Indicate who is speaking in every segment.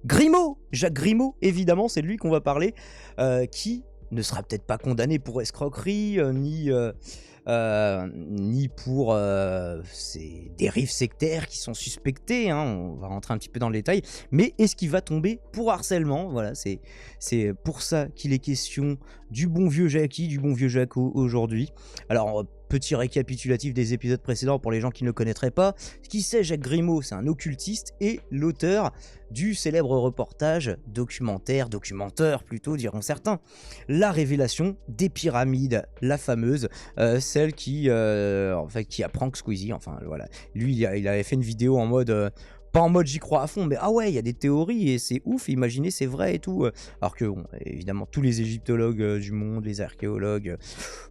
Speaker 1: Grimaud, Jacques Grimaud, évidemment, c'est de lui qu'on va parler, qui ne sera peut-être pas condamné pour escroquerie, ni pour ces dérives sectaires qui sont suspectées, hein, on va rentrer un petit peu dans le détail, mais est-ce qu'il va tomber pour harcèlement? Voilà, c'est pour ça qu'il est question du bon vieux Jackie, du bon vieux Jaco aujourd'hui. Alors, petit récapitulatif des épisodes précédents pour les gens qui ne le connaîtraient pas. Qui c'est Jacques Grimaud? C'est un occultiste et l'auteur du célèbre reportage documenteur plutôt diront certains, La révélation des pyramides, la fameuse, celle qui, en fait, qui apprend que Squeezie, enfin voilà, lui il avait fait une vidéo en mode... pas en mode j'y crois à fond, mais ah ouais, il y a des théories et c'est ouf, imaginez, c'est vrai et tout. Alors que, bon, évidemment, tous les égyptologues du monde, les archéologues,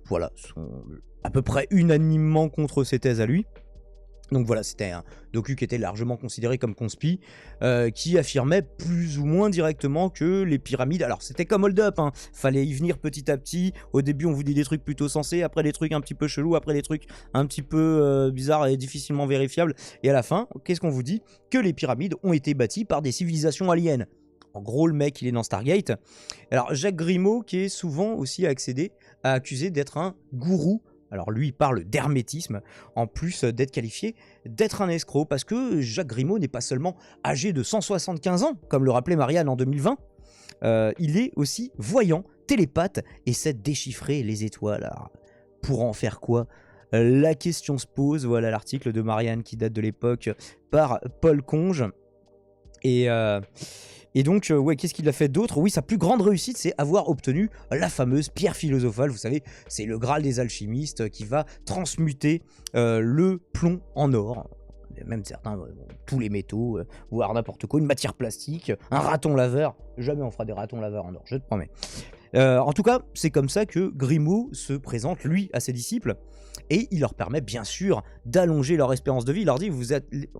Speaker 1: voilà, sont à peu près unanimement contre ses thèses à lui. Donc voilà, c'était un docu qui était largement considéré comme conspi, qui affirmait plus ou moins directement que les pyramides... Alors c'était comme Hold Up, hein, fallait y venir petit à petit. Au début on vous dit des trucs plutôt sensés, après des trucs un petit peu chelous, après des trucs un petit peu bizarres et difficilement vérifiables. Et à la fin, qu'est-ce qu'on vous dit? Que les pyramides ont été bâties par des civilisations aliens. En gros, le mec, il est dans Stargate. Alors, Jacques Grimaud, qui est souvent aussi accusé d'être un gourou. Alors, lui, il parle d'hermétisme, en plus d'être qualifié d'être un escroc, parce que Jacques Grimaud n'est pas seulement âgé de 175 ans, comme le rappelait Marianne en 2020, il est aussi voyant, télépathe, et sait déchiffrer les étoiles. Alors, pour en faire quoi? La question se pose, voilà l'article de Marianne qui date de l'époque par Paul Conge. Et donc, ouais, qu'est-ce qu'il a fait d'autre? Oui, sa plus grande réussite, c'est avoir obtenu la fameuse pierre philosophale. Vous savez, c'est le Graal des alchimistes qui va transmuter le plomb en or. Même certains, tous les métaux, voire n'importe quoi, une matière plastique, un raton laveur. Jamais on fera des ratons laveurs en or, je te promets. En tout cas, c'est comme ça que Grimaud se présente, lui, à ses disciples, et il leur permet bien sûr d'allonger leur espérance de vie. Il leur dit,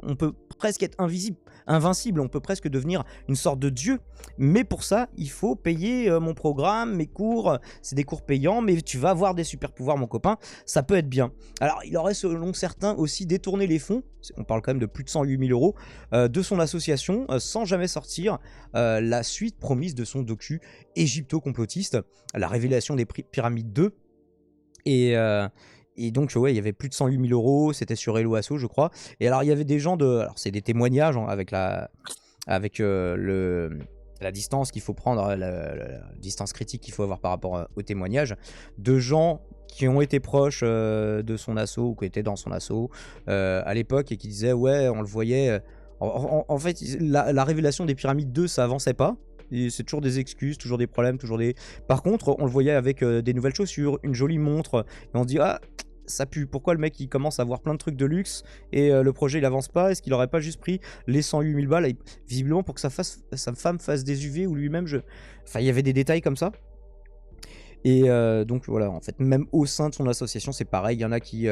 Speaker 1: on peut presque être invincible, on peut presque devenir une sorte de dieu, mais pour ça, il faut payer mon programme, mes cours, c'est des cours payants, mais tu vas avoir des super pouvoirs, mon copain, ça peut être bien. Alors, il aurait, selon certains, aussi détourné les fonds, on parle quand même de plus de 108 000 euros, de son association, sans jamais sortir la suite promise de son docu égypto-complotiste, La révélation des pyramides 2, et donc, ouais, il y avait plus de 108 000 euros, c'était sur Hello Asso, je crois. Et alors, il y avait des gens alors, c'est des témoignages hein, avec la distance qu'il faut prendre, la distance critique qu'il faut avoir par rapport aux témoignages, de gens qui ont été proches de son asso, ou qui étaient dans son asso à l'époque, et qui disaient, ouais, on le voyait. En fait, la révélation des pyramides 2, ça avançait pas. C'est toujours des excuses, toujours des problèmes, toujours des... Par contre, on le voyait avec des nouvelles chaussures, une jolie montre, et on se dit, ah, ça pue, pourquoi le mec il commence à avoir plein de trucs de luxe, et le projet il avance pas, est-ce qu'il aurait pas juste pris les 108 000 balles, visiblement pour que sa femme fasse des UV, ou lui-même, enfin il y avait des détails comme ça. Et donc voilà, en fait, même au sein de son association, c'est pareil. Il y en a qui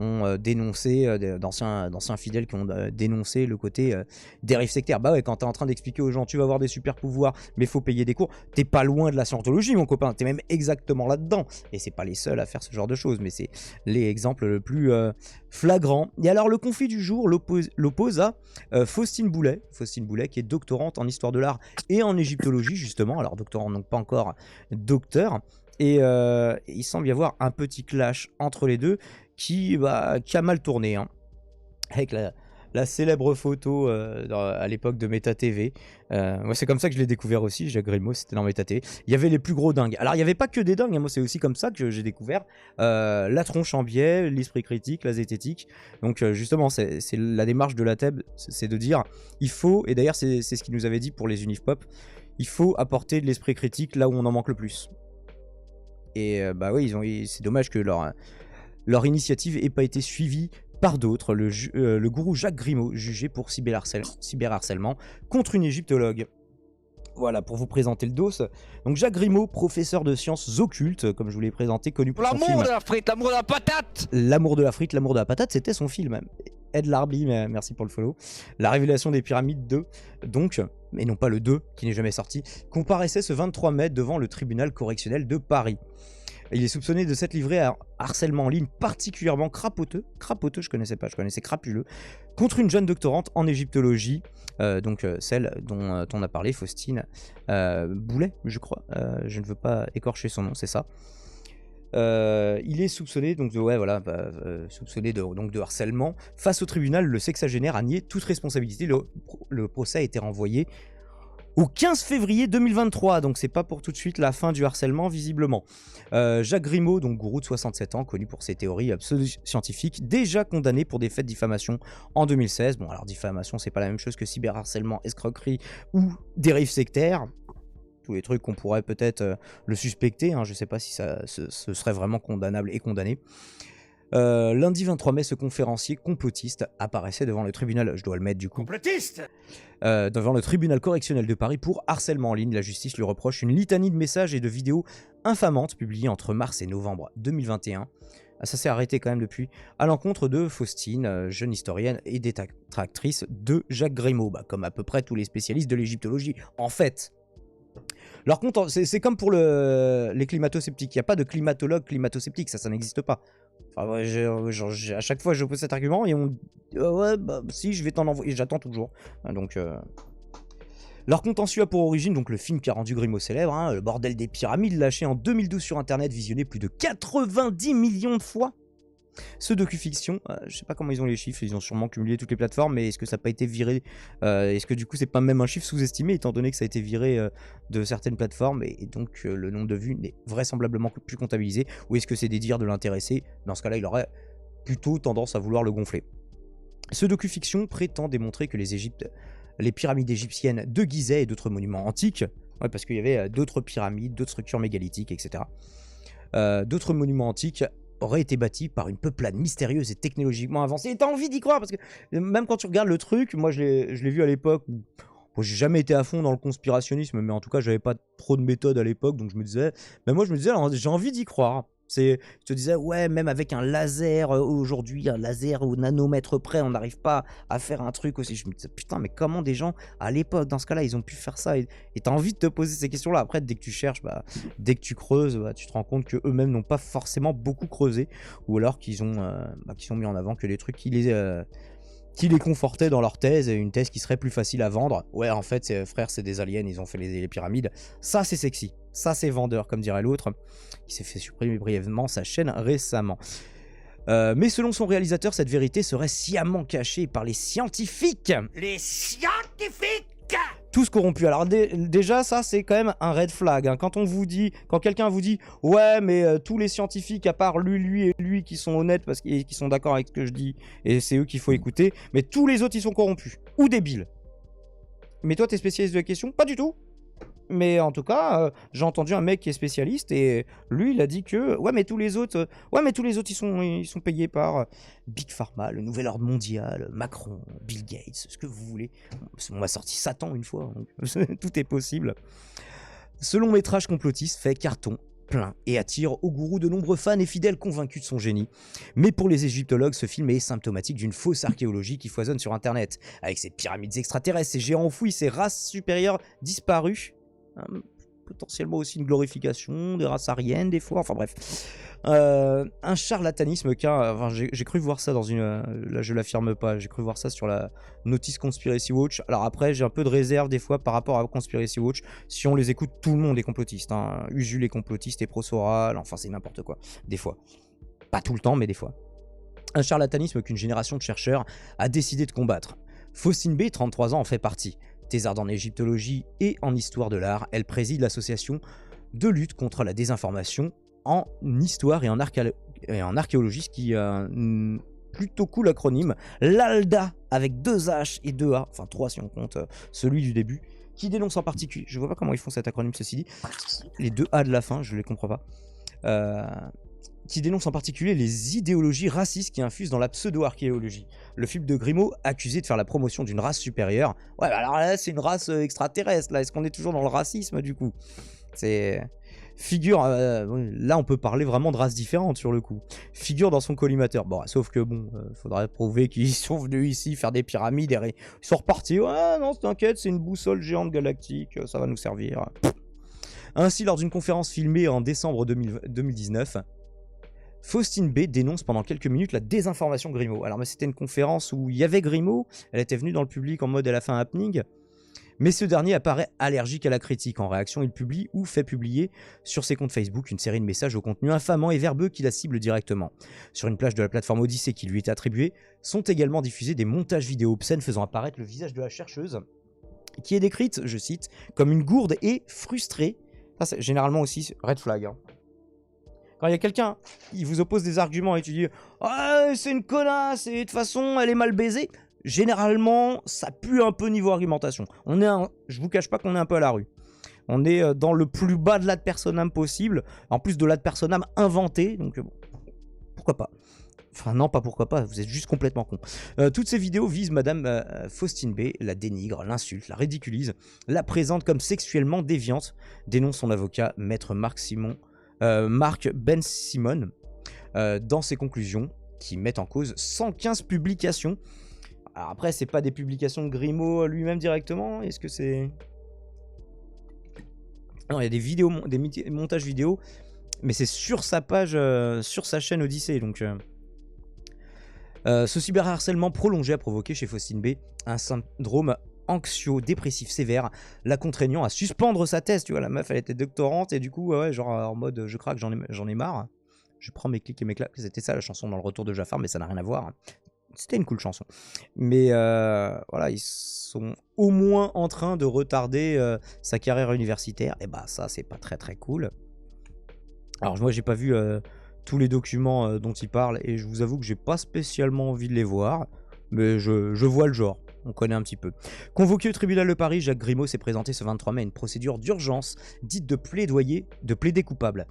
Speaker 1: ont dénoncé, d'anciens fidèles qui ont dénoncé le côté dérive sectaire. Bah ouais, quand t'es en train d'expliquer aux gens, tu vas avoir des super pouvoirs, mais faut payer des cours, t'es pas loin de la scientologie, mon copain. T'es même exactement là-dedans. Et c'est pas les seuls à faire ce genre de choses, mais c'est les exemples le plus flagrants. Et alors, le conflit du jour l'oppose à Faustine Boulay. Faustine Boulay, qui est doctorante en histoire de l'art et en égyptologie, justement. Alors, doctorante, donc pas encore docteur. Et il semble y avoir un petit clash entre les deux qui a mal tourné, hein. Avec la célèbre photo à l'époque de Meta TV. Moi, c'est comme ça que je l'ai découvert aussi, Jacques Grimaud, c'était dans Meta TV. Il y avait les plus gros dingues. Alors, il n'y avait pas que des dingues, hein. Moi, c'est aussi comme ça que j'ai découvert la tronche en biais, l'esprit critique, la zététique. Donc, justement, c'est la démarche de la TEB, c'est de dire, il faut, et d'ailleurs, c'est ce qu'il nous avait dit pour les Unif Pop, il faut apporter de l'esprit critique là où on en manque le plus. Et bah oui, c'est dommage que leur initiative n'ait pas été suivie par d'autres. Le gourou Jacques Grimaud, jugé pour cyberharcèlement contre une égyptologue. Voilà, pour vous présenter le dos. Donc Jacques Grimaud, professeur de sciences occultes, comme je vous l'ai présenté, connu pour son film...
Speaker 2: L'amour de la frite, l'amour de la patate.
Speaker 1: L'amour de la frite, l'amour de la patate, c'était son film. Ed Larby, merci pour le follow. La révélation des pyramides 2, donc, mais non pas le 2, qui n'est jamais sorti, comparaissait ce 23 mai devant le tribunal correctionnel de Paris. Il est soupçonné de s'être livré à un harcèlement en ligne particulièrement crapoteux, je connaissais pas, je connaissais crapuleux, contre une jeune doctorante en égyptologie, celle dont on a parlé, Faustine Boulet, je crois, je ne veux pas écorcher son nom, c'est ça. Il est soupçonné soupçonné de harcèlement. Face au tribunal, le sexagénaire a nié toute responsabilité. Le procès a été renvoyé au 15 février 2023, donc c'est pas pour tout de suite la fin du harcèlement visiblement. Jacques Grimaud, donc gourou de 67 ans, connu pour ses théories pseudo-scientifiques, déjà condamné pour des faits de diffamation en 2016. Bon alors diffamation c'est pas la même chose que cyberharcèlement, escroquerie ou dérive sectaire. Tous les trucs qu'on pourrait peut-être le suspecter, hein, je sais pas si ce serait vraiment condamnable et condamné. Lundi 23 mai, ce conférencier complotiste apparaissait devant le tribunal, je dois le mettre du coup, devant le tribunal correctionnel de Paris pour harcèlement en ligne. La justice lui reproche une litanie de messages et de vidéos infamantes publiées entre mars et novembre 2021. Ça s'est arrêté quand même depuis, à l'encontre de Faustine, jeune historienne et détractrice de Jacques Grimaud, comme à peu près tous les spécialistes de l'égyptologie en fait. Alors c'est comme pour les climato-sceptiques, il n'y a pas de climato-sceptique, ça n'existe pas. Enfin, à chaque fois je pose cet argument et on si je vais t'en envoyer, j'attends toujours. Donc leur contentieux a pour origine donc le film qui a rendu Grimaud célèbre, le bordel des pyramides, lâché en 2012 sur internet, visionné plus de 90 millions de fois. Ce docu-fiction, je sais pas comment ils ont les chiffres, ils ont sûrement cumulé toutes les plateformes, mais est-ce que ça n'a pas été viré est-ce que du coup c'est pas même un chiffre sous-estimé étant donné que ça a été viré de certaines plateformes et donc le nombre de vues n'est vraisemblablement plus comptabilisé, ou est-ce que c'est des dires de l'intéressé? Dans ce cas-là, il aurait plutôt tendance à vouloir le gonfler. Ce docu-fiction prétend démontrer que les pyramides égyptiennes de Gizeh et d'autres monuments antiques, parce qu'il y avait d'autres pyramides, d'autres structures mégalithiques, etc. D'autres monuments antiques aurait été bâti par une peuplade mystérieuse et technologiquement avancée. Et t'as envie d'y croire, parce que même quand tu regardes le truc, moi je l'ai vu à l'époque où j'ai jamais été à fond dans le conspirationnisme, mais en tout cas j'avais pas trop de méthode à l'époque, donc je me disais, alors, j'ai envie d'y croire. Je te disais, ouais, même avec un laser aujourd'hui, un laser au nanomètre près, on n'arrive pas à faire un truc aussi. Je me disais, putain, mais comment des gens à l'époque, dans ce cas-là, ils ont pu faire ça? Et t'as envie de te poser ces questions-là. Après, dès que tu cherches, dès que tu creuses, tu te rends compte qu'eux-mêmes n'ont pas forcément beaucoup creusé, ou alors qu'ils ont mis en avant que les trucs qui les confortaient dans leur thèse, une thèse qui serait plus facile à vendre. Ouais, en fait, frère, c'est des aliens, ils ont fait les pyramides. Ça, c'est sexy. Ça, c'est vendeur, comme dirait l'autre, qui s'est fait supprimer brièvement sa chaîne récemment. Mais selon son réalisateur, cette vérité serait sciemment cachée par les scientifiques. Les scientifiques! Tous corrompus. Alors déjà, ça, c'est quand même un red flag. Quand quelqu'un vous dit, ouais, mais tous les scientifiques, à part lui et lui, qui sont honnêtes parce qu'ils sont d'accord avec ce que je dis, et c'est eux qu'il faut écouter, mais tous les autres, ils sont corrompus ou débiles. Mais toi, t'es spécialiste de la question? Pas du tout. Mais en tout cas, j'ai entendu un mec qui est spécialiste et lui, il a dit que ouais, mais tous les autres, ils sont payés par Big Pharma, le nouvel ordre mondial, Macron, Bill Gates, ce que vous voulez. On m'a sorti Satan une fois, donc tout est possible. Ce long métrage complotiste fait carton plein et attire au gourou de nombreux fans et fidèles convaincus de son génie. Mais pour les égyptologues, ce film est symptomatique d'une fausse archéologie qui foisonne sur internet, avec ces pyramides extraterrestres, ces géants enfouis, ces races supérieures disparues. Potentiellement aussi une glorification des races aryennes des fois, enfin bref. Un charlatanisme j'ai cru voir ça dans une... là je l'affirme pas, j'ai cru voir ça sur la notice Conspiracy Watch. Alors après j'ai un peu de réserve des fois par rapport à Conspiracy Watch. Si on les écoute, tout le monde est complotiste, Usul est complotiste et pro-Soral, enfin c'est n'importe quoi, des fois. Pas tout le temps, mais des fois. Un charlatanisme qu'une génération de chercheurs a décidé de combattre. Faustine B, 33 ans, en fait partie. Thésarde en égyptologie et en histoire de l'art, elle préside l'association de lutte contre la désinformation en histoire et en archéologie, ce qui est un plutôt cool acronyme, l'ALDA avec 2 H et 2 A, enfin 3 si on compte celui du début, qui dénonce en particulier, je vois pas comment ils font cet acronyme ceci dit, les 2 A de la fin, je les comprends pas, qui dénonce en particulier les idéologies racistes qui infusent dans la pseudo-archéologie. Le film de Grimaud, accusé de faire la promotion d'une race supérieure. Ouais, alors là, c'est une race extraterrestre, là. Est-ce qu'on est toujours dans le racisme, du coup? Là, on peut parler vraiment de races différentes, sur le coup. Figure dans son collimateur. Bon, sauf que, faudrait prouver qu'ils sont venus ici faire des pyramides et ils sont repartis. Ouais, non, t'inquiète, c'est une boussole géante galactique, ça va nous servir. Ainsi, lors d'une conférence filmée en décembre 2019, Faustine B dénonce pendant quelques minutes la désinformation Grimaud. Alors, c'était une conférence où il y avait Grimaud, elle était venue dans le public en mode elle a fait un happening, mais ce dernier apparaît allergique à la critique. En réaction, il publie ou fait publier sur ses comptes Facebook une série de messages au contenu infamant et verbeux qui la cible directement. Sur une plage de la plateforme Odyssée qui lui est attribuée, sont également diffusés des montages vidéo obscènes faisant apparaître le visage de la chercheuse, qui est décrite, je cite, comme une gourde et frustrée. Ça, c'est généralement aussi red flag. Hein. Quand il y a quelqu'un, il vous oppose des arguments et tu dis « Ah, c'est une connasse et de toute façon, elle est mal baisée », généralement, ça pue un peu niveau argumentation. Je vous cache pas qu'on est un peu à la rue. On est dans le plus bas de l'ad personam possible, en plus de l'ad personam inventé, donc bon, pourquoi pas. Enfin non, pas pourquoi pas, vous êtes juste complètement con. Toutes ces vidéos visent Madame Faustine B, la dénigre, l'insulte, la ridiculise, la présente comme sexuellement déviante, dénonce son avocat, maître Marc Ben Simon, dans ses conclusions, qui mettent en cause 115 publications. Alors après, c'est pas des publications de Grimaud lui-même directement, est-ce que c'est... Non, il y a des vidéos, des montages vidéo, mais c'est sur sa page, sur sa chaîne Odyssée, donc... Ce cyberharcèlement prolongé a provoqué chez Faustine B un syndrome anxio-dépressif sévère, la contraignant à suspendre sa thèse. Tu vois, la meuf, elle était doctorante et du coup, ouais, genre en mode je craque, j'en ai marre. Je prends mes clics et mes claques. C'était ça la chanson dans le retour de Jafar, mais ça n'a rien à voir. C'était une cool chanson. Mais voilà, ils sont au moins en train de retarder sa carrière universitaire. Et bah, ça, c'est pas très très cool. Alors, moi, j'ai pas vu tous les documents dont il parle et je vous avoue que j'ai pas spécialement envie de les voir, mais je vois le genre, on connaît un petit peu. Convoqué au tribunal de Paris, Jacques Grimaud s'est présenté ce 23 mai à une procédure d'urgence dite de plaider coupable.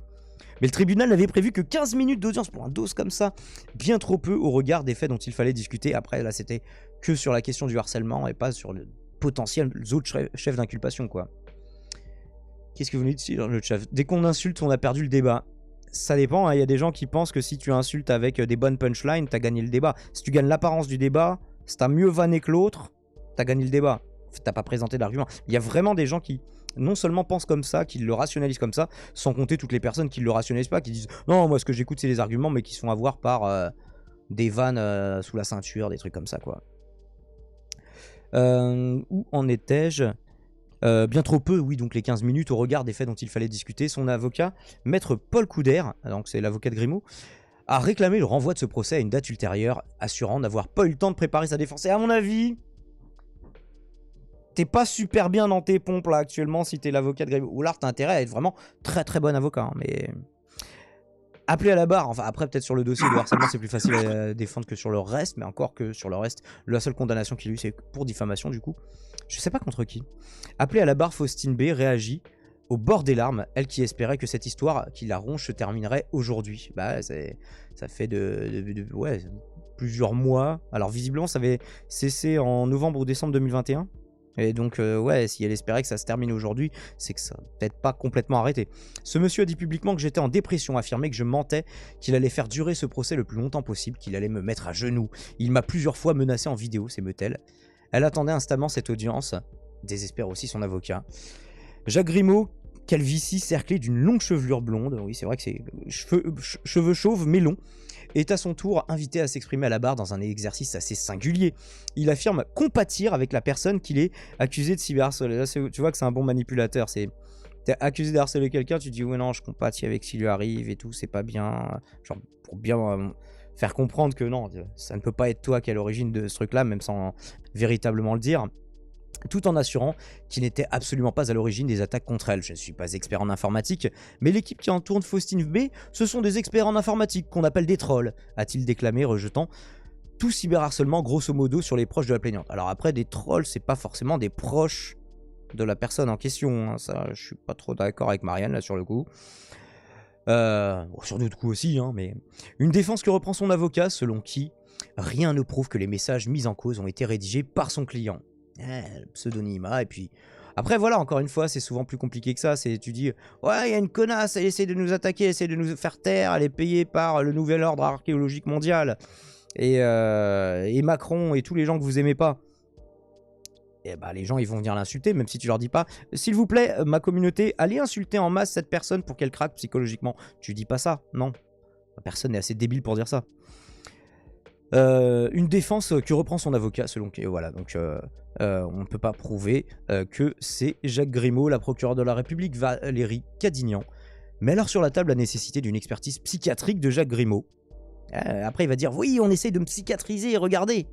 Speaker 1: Mais le tribunal n'avait prévu que 15 minutes d'audience pour un dos comme ça, bien trop peu au regard des faits dont il fallait discuter. Après là c'était que sur la question du harcèlement et pas sur le potentiel autres chefs d'inculpation quoi. Qu'est-ce que vous nous dites ici dans le chat? Dès qu'on insulte, on a perdu le débat. Ça dépend, il y a des gens qui pensent que si tu insultes avec des bonnes punchlines, t'as gagné le débat. Si tu gagnes l'apparence du débat, si t'as mieux vanné que l'autre, t'as gagné le débat. T'as pas présenté d'argument. Il y a vraiment des gens qui non seulement pensent comme ça, qui le rationalisent comme ça, sans compter toutes les personnes qui le rationalisent pas, qui disent non, moi ce que j'écoute c'est des arguments, mais qui se font avoir par des vannes sous la ceinture, des trucs comme ça quoi. Où en étais-je? Bien trop peu, oui, donc les 15 minutes au regard des faits dont il fallait discuter. Son avocat, maître Paul Couder, donc c'est l'avocat de Grimaud, a réclamé le renvoi de ce procès à une date ultérieure, assurant n'avoir pas eu le temps de préparer sa défense. Et à mon avis, t'es pas super bien dans tes pompes là actuellement si t'es l'avocat de Grimaud. Ou là, t'as intérêt à être vraiment très très bon avocat, hein, mais... Appelé à la barre, enfin après peut-être sur le dossier de harcèlement c'est plus facile à défendre que sur le reste, mais encore que sur le reste, la seule condamnation qu'il a eue c'est pour diffamation du coup. Je sais pas contre qui. Appelé à la barre, Faustine B réagit au bord des larmes, elle qui espérait que cette histoire qui la ronge se terminerait aujourd'hui. Bah ça fait ouais, plusieurs mois. Alors visiblement ça avait cessé en novembre ou décembre 2021. Et donc, ouais, si elle espérait que ça se termine aujourd'hui, c'est que ça n'a peut-être pas complètement arrêté. Ce monsieur a dit publiquement que j'étais en dépression, affirmé que je mentais, qu'il allait faire durer ce procès le plus longtemps possible, qu'il allait me mettre à genoux. Il m'a plusieurs fois menacé en vidéo, s'émeut-elle. Elle attendait instamment cette audience, désespère aussi son avocat. Jacques Grimaud, calvitie cerclé d'une longue chevelure blonde, oui c'est vrai que c'est cheveux chauves mais longs, est à son tour invité à s'exprimer à la barre dans un exercice assez singulier. Il affirme compatir avec la personne qu'il est accusé de cyberharceler. Là, tu vois que c'est un bon manipulateur. T'es accusé de harceler quelqu'un, tu dis ouais non je compatis avec ce qui lui arrive et tout, c'est pas bien. Genre pour bien faire comprendre que non, ça ne peut pas être toi qui est à l'origine de ce truc-là, même sans véritablement le dire. Tout en assurant qu'il n'était absolument pas à l'origine des attaques contre elle. Je ne suis pas expert en informatique, mais l'équipe qui entoure Faustine B, ce sont des experts en informatique qu'on appelle des trolls, a-t-il déclamé, rejetant tout cyberharcèlement grosso modo sur les proches de la plaignante. Alors après, des trolls, c'est pas forcément des proches de la personne en question, hein. Ça, je suis pas trop d'accord avec Marianne là sur le coup. Sur d'autres coups aussi, hein, mais... Une défense que reprend son avocat, selon qui rien ne prouve que les messages mis en cause ont été rédigés par son client. Le pseudonymat, et puis après voilà, encore une fois c'est souvent plus compliqué que ça. C'est tu dis ouais il y a une connasse, elle essaie de nous attaquer, elle essaie de nous faire taire, elle est payée par le nouvel ordre archéologique mondial et Macron et tous les gens que vous aimez pas, et bah, les gens ils vont venir l'insulter, même si tu leur dis pas s'il vous plaît, ma communauté, allez insulter en masse cette personne pour qu'elle craque psychologiquement. Tu dis pas ça, non. Personne n'est assez débile pour dire ça. Une défense que reprend son avocat, selon qui, voilà, donc on ne peut pas prouver que c'est Jacques Grimaud, la procureure de la République, Valérie Cadignan. Mais alors sur la table la nécessité d'une expertise psychiatrique de Jacques Grimaud. Après il va dire oui, on essaie de me psychiatriser, regardez.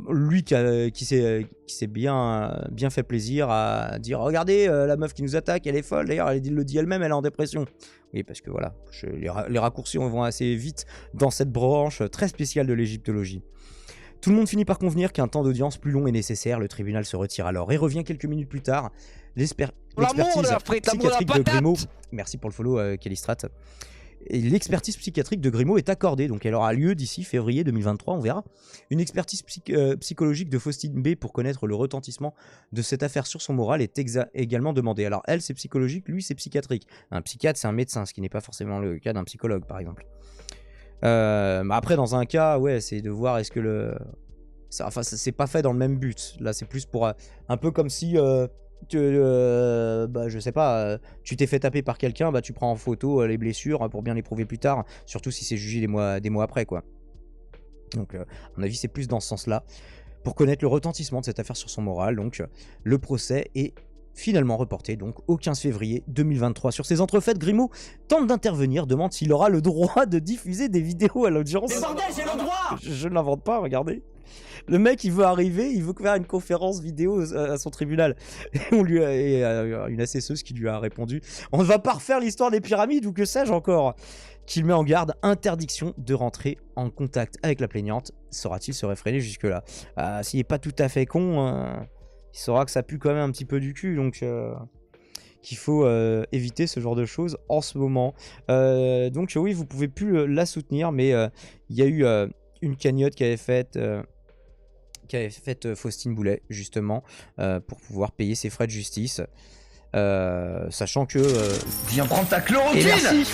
Speaker 1: Lui qui s'est bien fait plaisir à dire regardez la meuf qui nous attaque, elle est folle, d'ailleurs elle le dit elle-même, elle est en dépression. Oui, parce que voilà, les raccourcis vont assez vite dans cette branche très spéciale de l'égyptologie. Tout le monde finit par convenir qu'un temps d'audience plus long est nécessaire, le tribunal se retire alors et revient quelques minutes plus tard. L'expertise psychiatrique de Grimaud, merci pour le follow Kellystrat. Et l'expertise psychiatrique de Grimaud est accordée, donc elle aura lieu d'ici février 2023, on verra. Une expertise psychologique de Faustine B pour connaître le retentissement de cette affaire sur son moral est également demandée. Alors elle c'est psychologique, lui c'est psychiatrique. Un psychiatre c'est un médecin, ce qui n'est pas forcément le cas d'un psychologue par exemple. Après dans un cas, ouais, c'est de voir est-ce que enfin c'est pas fait dans le même but. Là c'est plus pour un peu comme si... je sais pas, tu t'es fait taper par quelqu'un, bah tu prends en photo les blessures pour bien les prouver plus tard, surtout si c'est jugé des mois après quoi. Donc à mon avis c'est plus dans ce sens là, pour connaître le retentissement de cette affaire sur son moral. Donc le procès est finalement reporté donc au 15 février 2023. Sur ces entrefaites, Grimaud tente d'intervenir, demande s'il aura le droit de diffuser des vidéos à l'audience. Mais bordel, j'ai le droit. Je ne l'invente pas, regardez. Le mec, il veut arriver, il veut faire une conférence vidéo à son tribunal. Et on lui a une assesseuse qui lui a répondu « On ne va pas refaire l'histoire des pyramides ou que sais-je encore ?» Qu'il met en garde, interdiction de rentrer en contact avec la plaignante. Saura-t-il se réfréner jusque-là? S'il n'est pas tout à fait con, il saura que ça pue quand même un petit peu du cul, donc qu'il faut éviter ce genre de choses en ce moment. Donc oui, vous pouvez plus la soutenir, mais il y a eu une cagnotte qui avait faite Faustine Boulay, justement, pour pouvoir payer ses frais de justice. Sachant que...
Speaker 2: Viens prendre ta chloroquine.
Speaker 1: Et merci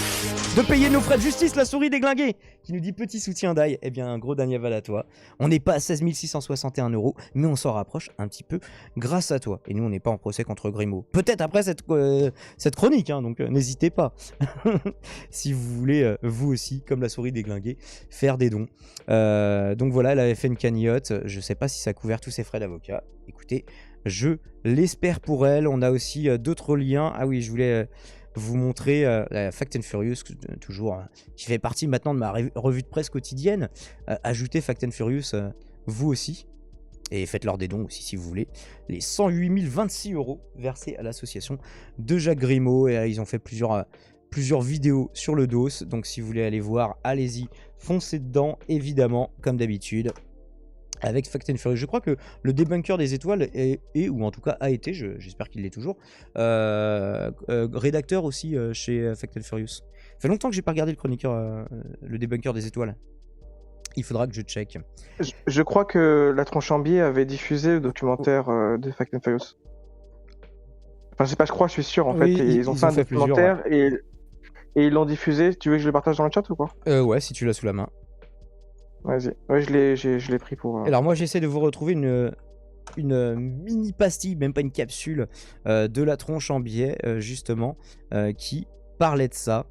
Speaker 1: de payer nos frais de justice, la souris déglinguée, qui nous dit petit soutien d'ail. Eh bien, un gros Daniel à toi. On n'est pas à 16 661 €, mais on s'en rapproche un petit peu grâce à toi. Et nous, on n'est pas en procès contre Grimaud. Peut-être après cette chronique, hein, donc n'hésitez pas. Si vous voulez, vous aussi, comme la souris déglinguée, faire des dons. Donc voilà, elle avait fait une cagnotte. Je sais pas si ça a couvert tous ses frais d'avocat. Écoutez, je l'espère pour elle. On a aussi d'autres liens. Ah oui, je voulais vous montrer Fact and Furious, toujours, qui fait partie maintenant de ma revue de presse quotidienne. Ajoutez Fact and Furious, vous aussi. Et faites-leur des dons aussi si vous voulez. Les 108 026 € versés à l'association de Jacques Grimaud. Et ils ont fait plusieurs vidéos sur le dos. Donc si vous voulez aller voir, allez-y. Foncez dedans, évidemment, comme d'habitude. Avec Fact and Furious. Je crois que le débunker des étoiles est ou en tout cas a été, j'espère qu'il l'est toujours, rédacteur aussi chez Fact and Furious. Ça fait longtemps que j'ai pas regardé le chroniqueur, le débunker des étoiles. Il faudra que je check.
Speaker 3: Je crois que La Tronche en Biais avait diffusé le documentaire de Fact and Furious. Enfin, je sais pas, je crois, je suis sûr en
Speaker 1: Oui,
Speaker 3: fait. Ils ont fait un documentaire et ils l'ont diffusé. Tu veux que je le partage dans le chat ou quoi?
Speaker 1: Ouais, si tu l'as sous la main.
Speaker 3: Vas-y. Ouais, je l'ai pris pour.
Speaker 1: Alors moi j'essaie de vous retrouver une mini pastille, même pas une capsule, de La Tronche en Biais, justement, qui parlait de ça.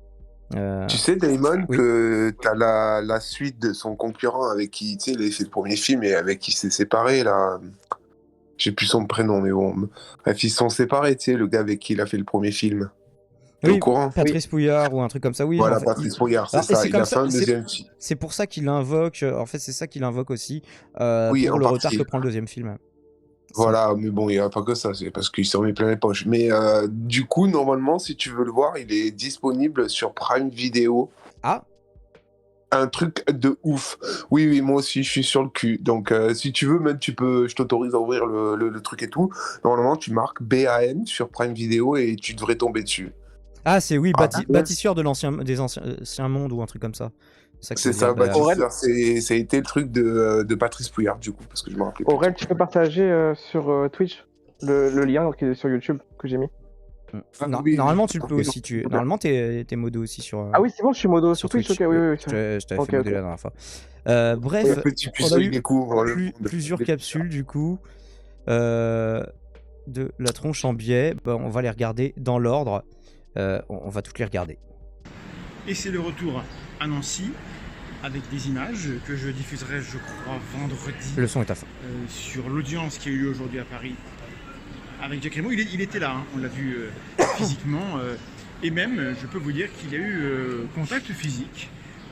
Speaker 4: Tu sais, Damon,
Speaker 1: oui.
Speaker 4: que t'as la suite de son concurrent avec qui, tu sais, il a fait le premier film et avec qui il s'est séparé, là. J'ai plus son prénom, mais bon. Bref, ils se sont séparés, tu sais, le gars avec qui il a fait le premier film. T'es au courant?
Speaker 1: Patrice Pouillard ou un truc comme ça, oui.
Speaker 4: Voilà,
Speaker 1: en fait,
Speaker 4: Patrice Pouillard, c'est ça. Il a fait un deuxième film.
Speaker 1: C'est pour ça qu'il invoque, en fait, c'est ça qu'il invoque aussi,
Speaker 4: Oui,
Speaker 1: pour le retard que prend le deuxième film.
Speaker 4: Voilà, mais bon, il n'y a pas que ça, c'est parce qu'il s'en met plein les poches. Mais du coup, normalement, si tu veux le voir, il est disponible sur Prime Video.
Speaker 1: Ah,
Speaker 4: un truc de ouf. Oui, moi aussi, je suis sur le cul. Donc, si tu veux, même je t'autorise à ouvrir le truc et tout. Normalement, tu marques BAN sur Prime Video et tu devrais tomber dessus.
Speaker 1: Ah, c'est oui, bâtisseur des anciens mondes ou un truc comme ça.
Speaker 4: C'est ça, bâtisseur. Ça a été le truc de Patrice Pouillard, du coup, parce que je me rappelais.
Speaker 3: Aurel, tu peux partager sur Twitch le lien qui est sur YouTube que j'ai mis.
Speaker 1: Non, oui, normalement, tu le peux aussi. Normalement, t'es modo aussi sur.
Speaker 3: Ah oui, c'est bon, je suis modo sur Twitch. Ok, oui.
Speaker 1: Je t'avais fait modo la dernière fois. Bref,
Speaker 4: on a eu plusieurs capsules du coup.
Speaker 1: de la tronche en biais. Bah, on va les regarder dans l'ordre. On va toutes les regarder.
Speaker 5: Et c'est le retour à Nancy avec des images que je diffuserai, je crois, vendredi.
Speaker 1: Le son est à fond.
Speaker 5: Sur l'audience qui a eu lieu aujourd'hui à Paris avec Jacques Rémaud. Il était là, hein, on l'a vu physiquement. Et même, je peux vous dire qu'il y a eu contact physique,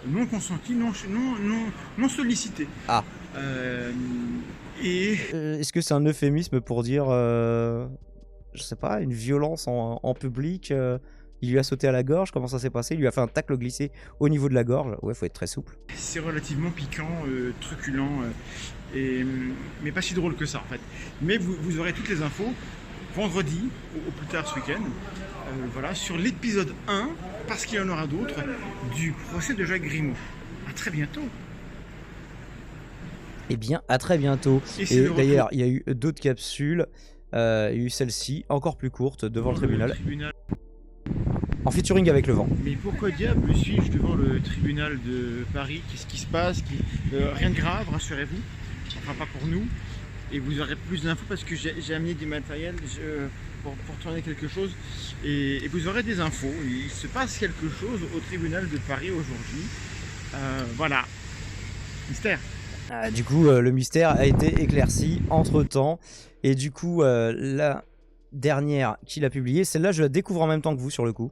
Speaker 5: non consenti, non sollicité.
Speaker 1: Ah.
Speaker 5: Et
Speaker 1: Est-ce que c'est un euphémisme pour dire, je sais pas, une violence en public il lui a sauté à la gorge, comment ça s'est passé? Il lui a fait un tacle glissé au niveau de la gorge. Ouais, faut être très souple.
Speaker 5: c'est relativement piquant, truculent, mais pas si drôle que ça en fait. Mais vous aurez toutes les infos vendredi, au plus tard ce week-end, voilà, sur l'épisode 1, parce qu'il y en aura d'autres, du procès de Jacques Grimaud. À très bientôt.
Speaker 1: Eh bien, à très bientôt.
Speaker 5: Et c'est
Speaker 1: Et
Speaker 5: le
Speaker 1: d'ailleurs, il y a eu d'autres capsules. Il y a eu celle-ci, encore plus courte, devant le tribunal, en featuring avec le vent.
Speaker 5: Mais pourquoi diable suis-je devant le tribunal de Paris? Qu'est-ce qui se passe? Rien de grave, rassurez-vous. Enfin, pas pour nous. Et vous aurez plus d'infos parce que j'ai amené du matériel pour tourner quelque chose. Et vous aurez des infos. Il se passe quelque chose au tribunal de Paris aujourd'hui. Voilà. Mystère.
Speaker 1: Du coup, le mystère a été éclairci entre-temps. Et du coup, la dernière qu'il a publiée, celle-là, je la découvre en même temps que vous, sur le coup.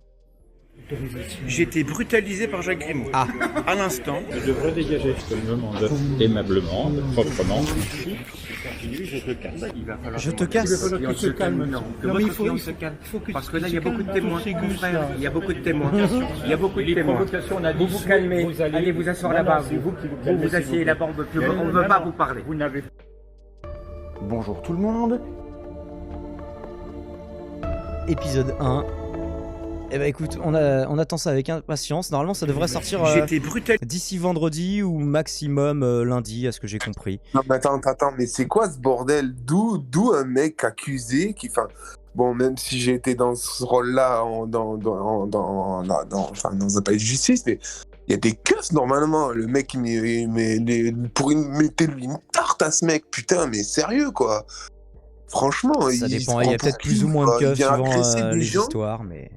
Speaker 5: J'ai été brutalisé par Jacques Grimaud.
Speaker 1: Ah.
Speaker 5: À l'instant.
Speaker 6: Je devrais dégager, je te le demande aimablement, proprement.
Speaker 5: Je te casse.
Speaker 1: Je te casse.
Speaker 7: Et on se calme, non. Mais il faut se calme. Parce que là, il y a beaucoup de témoins. Frère, il y a beaucoup de témoins. Il y a beaucoup de témoins. Vous vous calmez. Allez vous asseoir là-bas. Vous vous asseyez là-bas. On ne veut pas vous parler.
Speaker 3: Bonjour tout le monde.
Speaker 1: Épisode 1. Eh ben écoute, on attend ça avec impatience. Normalement, ça devrait sortir d'ici vendredi ou maximum lundi, à ce que j'ai compris.
Speaker 4: Non, mais attends, mais c'est quoi ce bordel? D'où un mec accusé qui, enfin, bon, même si j'ai été dans ce rôle-là, dans un palais de justice, mais il y a des keufs normalement. Le mec, pour mettez lui une tarte à ce mec, putain, mais sérieux quoi. Franchement,
Speaker 1: Ça dépend, il y a peut-être plus ou moins de keufs suivant les histoires, mais.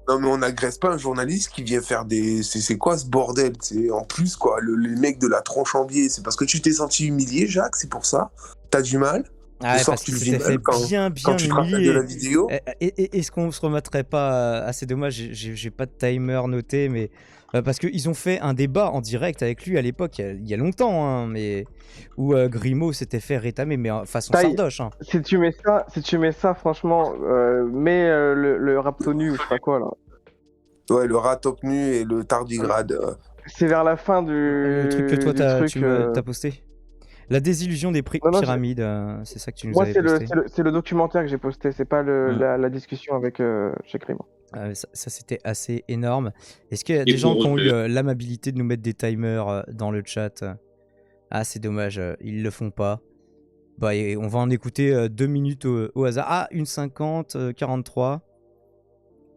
Speaker 4: Non mais on n'agresse pas un journaliste qui vient faire des... C'est quoi ce bordel? C'est en plus quoi, les mecs de la tronche en biais, c'est parce que tu t'es senti humilié, Jacques, c'est pour ça? T'as du mal?
Speaker 1: Ah ouais, parce qu'il s'était fait bien
Speaker 4: quand tu te rappelles de la vidéo.
Speaker 1: Est-ce qu'on se remettrait pas à... C'est dommage, j'ai pas de timer noté, mais... parce qu'ils ont fait un débat en direct avec lui à l'époque, il y a longtemps, hein, mais où Grimaud s'était fait rétamer, mais façon sardoche. Hein.
Speaker 3: Si tu mets ça, franchement, mets le Raptonu ou je sais pas quoi là.
Speaker 4: Ouais, le Ratopnu et le tardigrade.
Speaker 3: C'est vers la fin du.
Speaker 1: Le truc que toi t'as posté. La désillusion des pyramides, c'est ça que tu nous avais posté.
Speaker 3: Moi, c'est le documentaire que j'ai posté, c'est pas la discussion avec Jacques Grimaud.
Speaker 1: Ça c'était assez énorme. Est-ce qu'il y a des gens qui ont eu l'amabilité de nous mettre des timers dans le chat? Ah, c'est dommage, ils le font pas. Bah, et on va en écouter 2 minutes au hasard. Ah, 1:50, 43.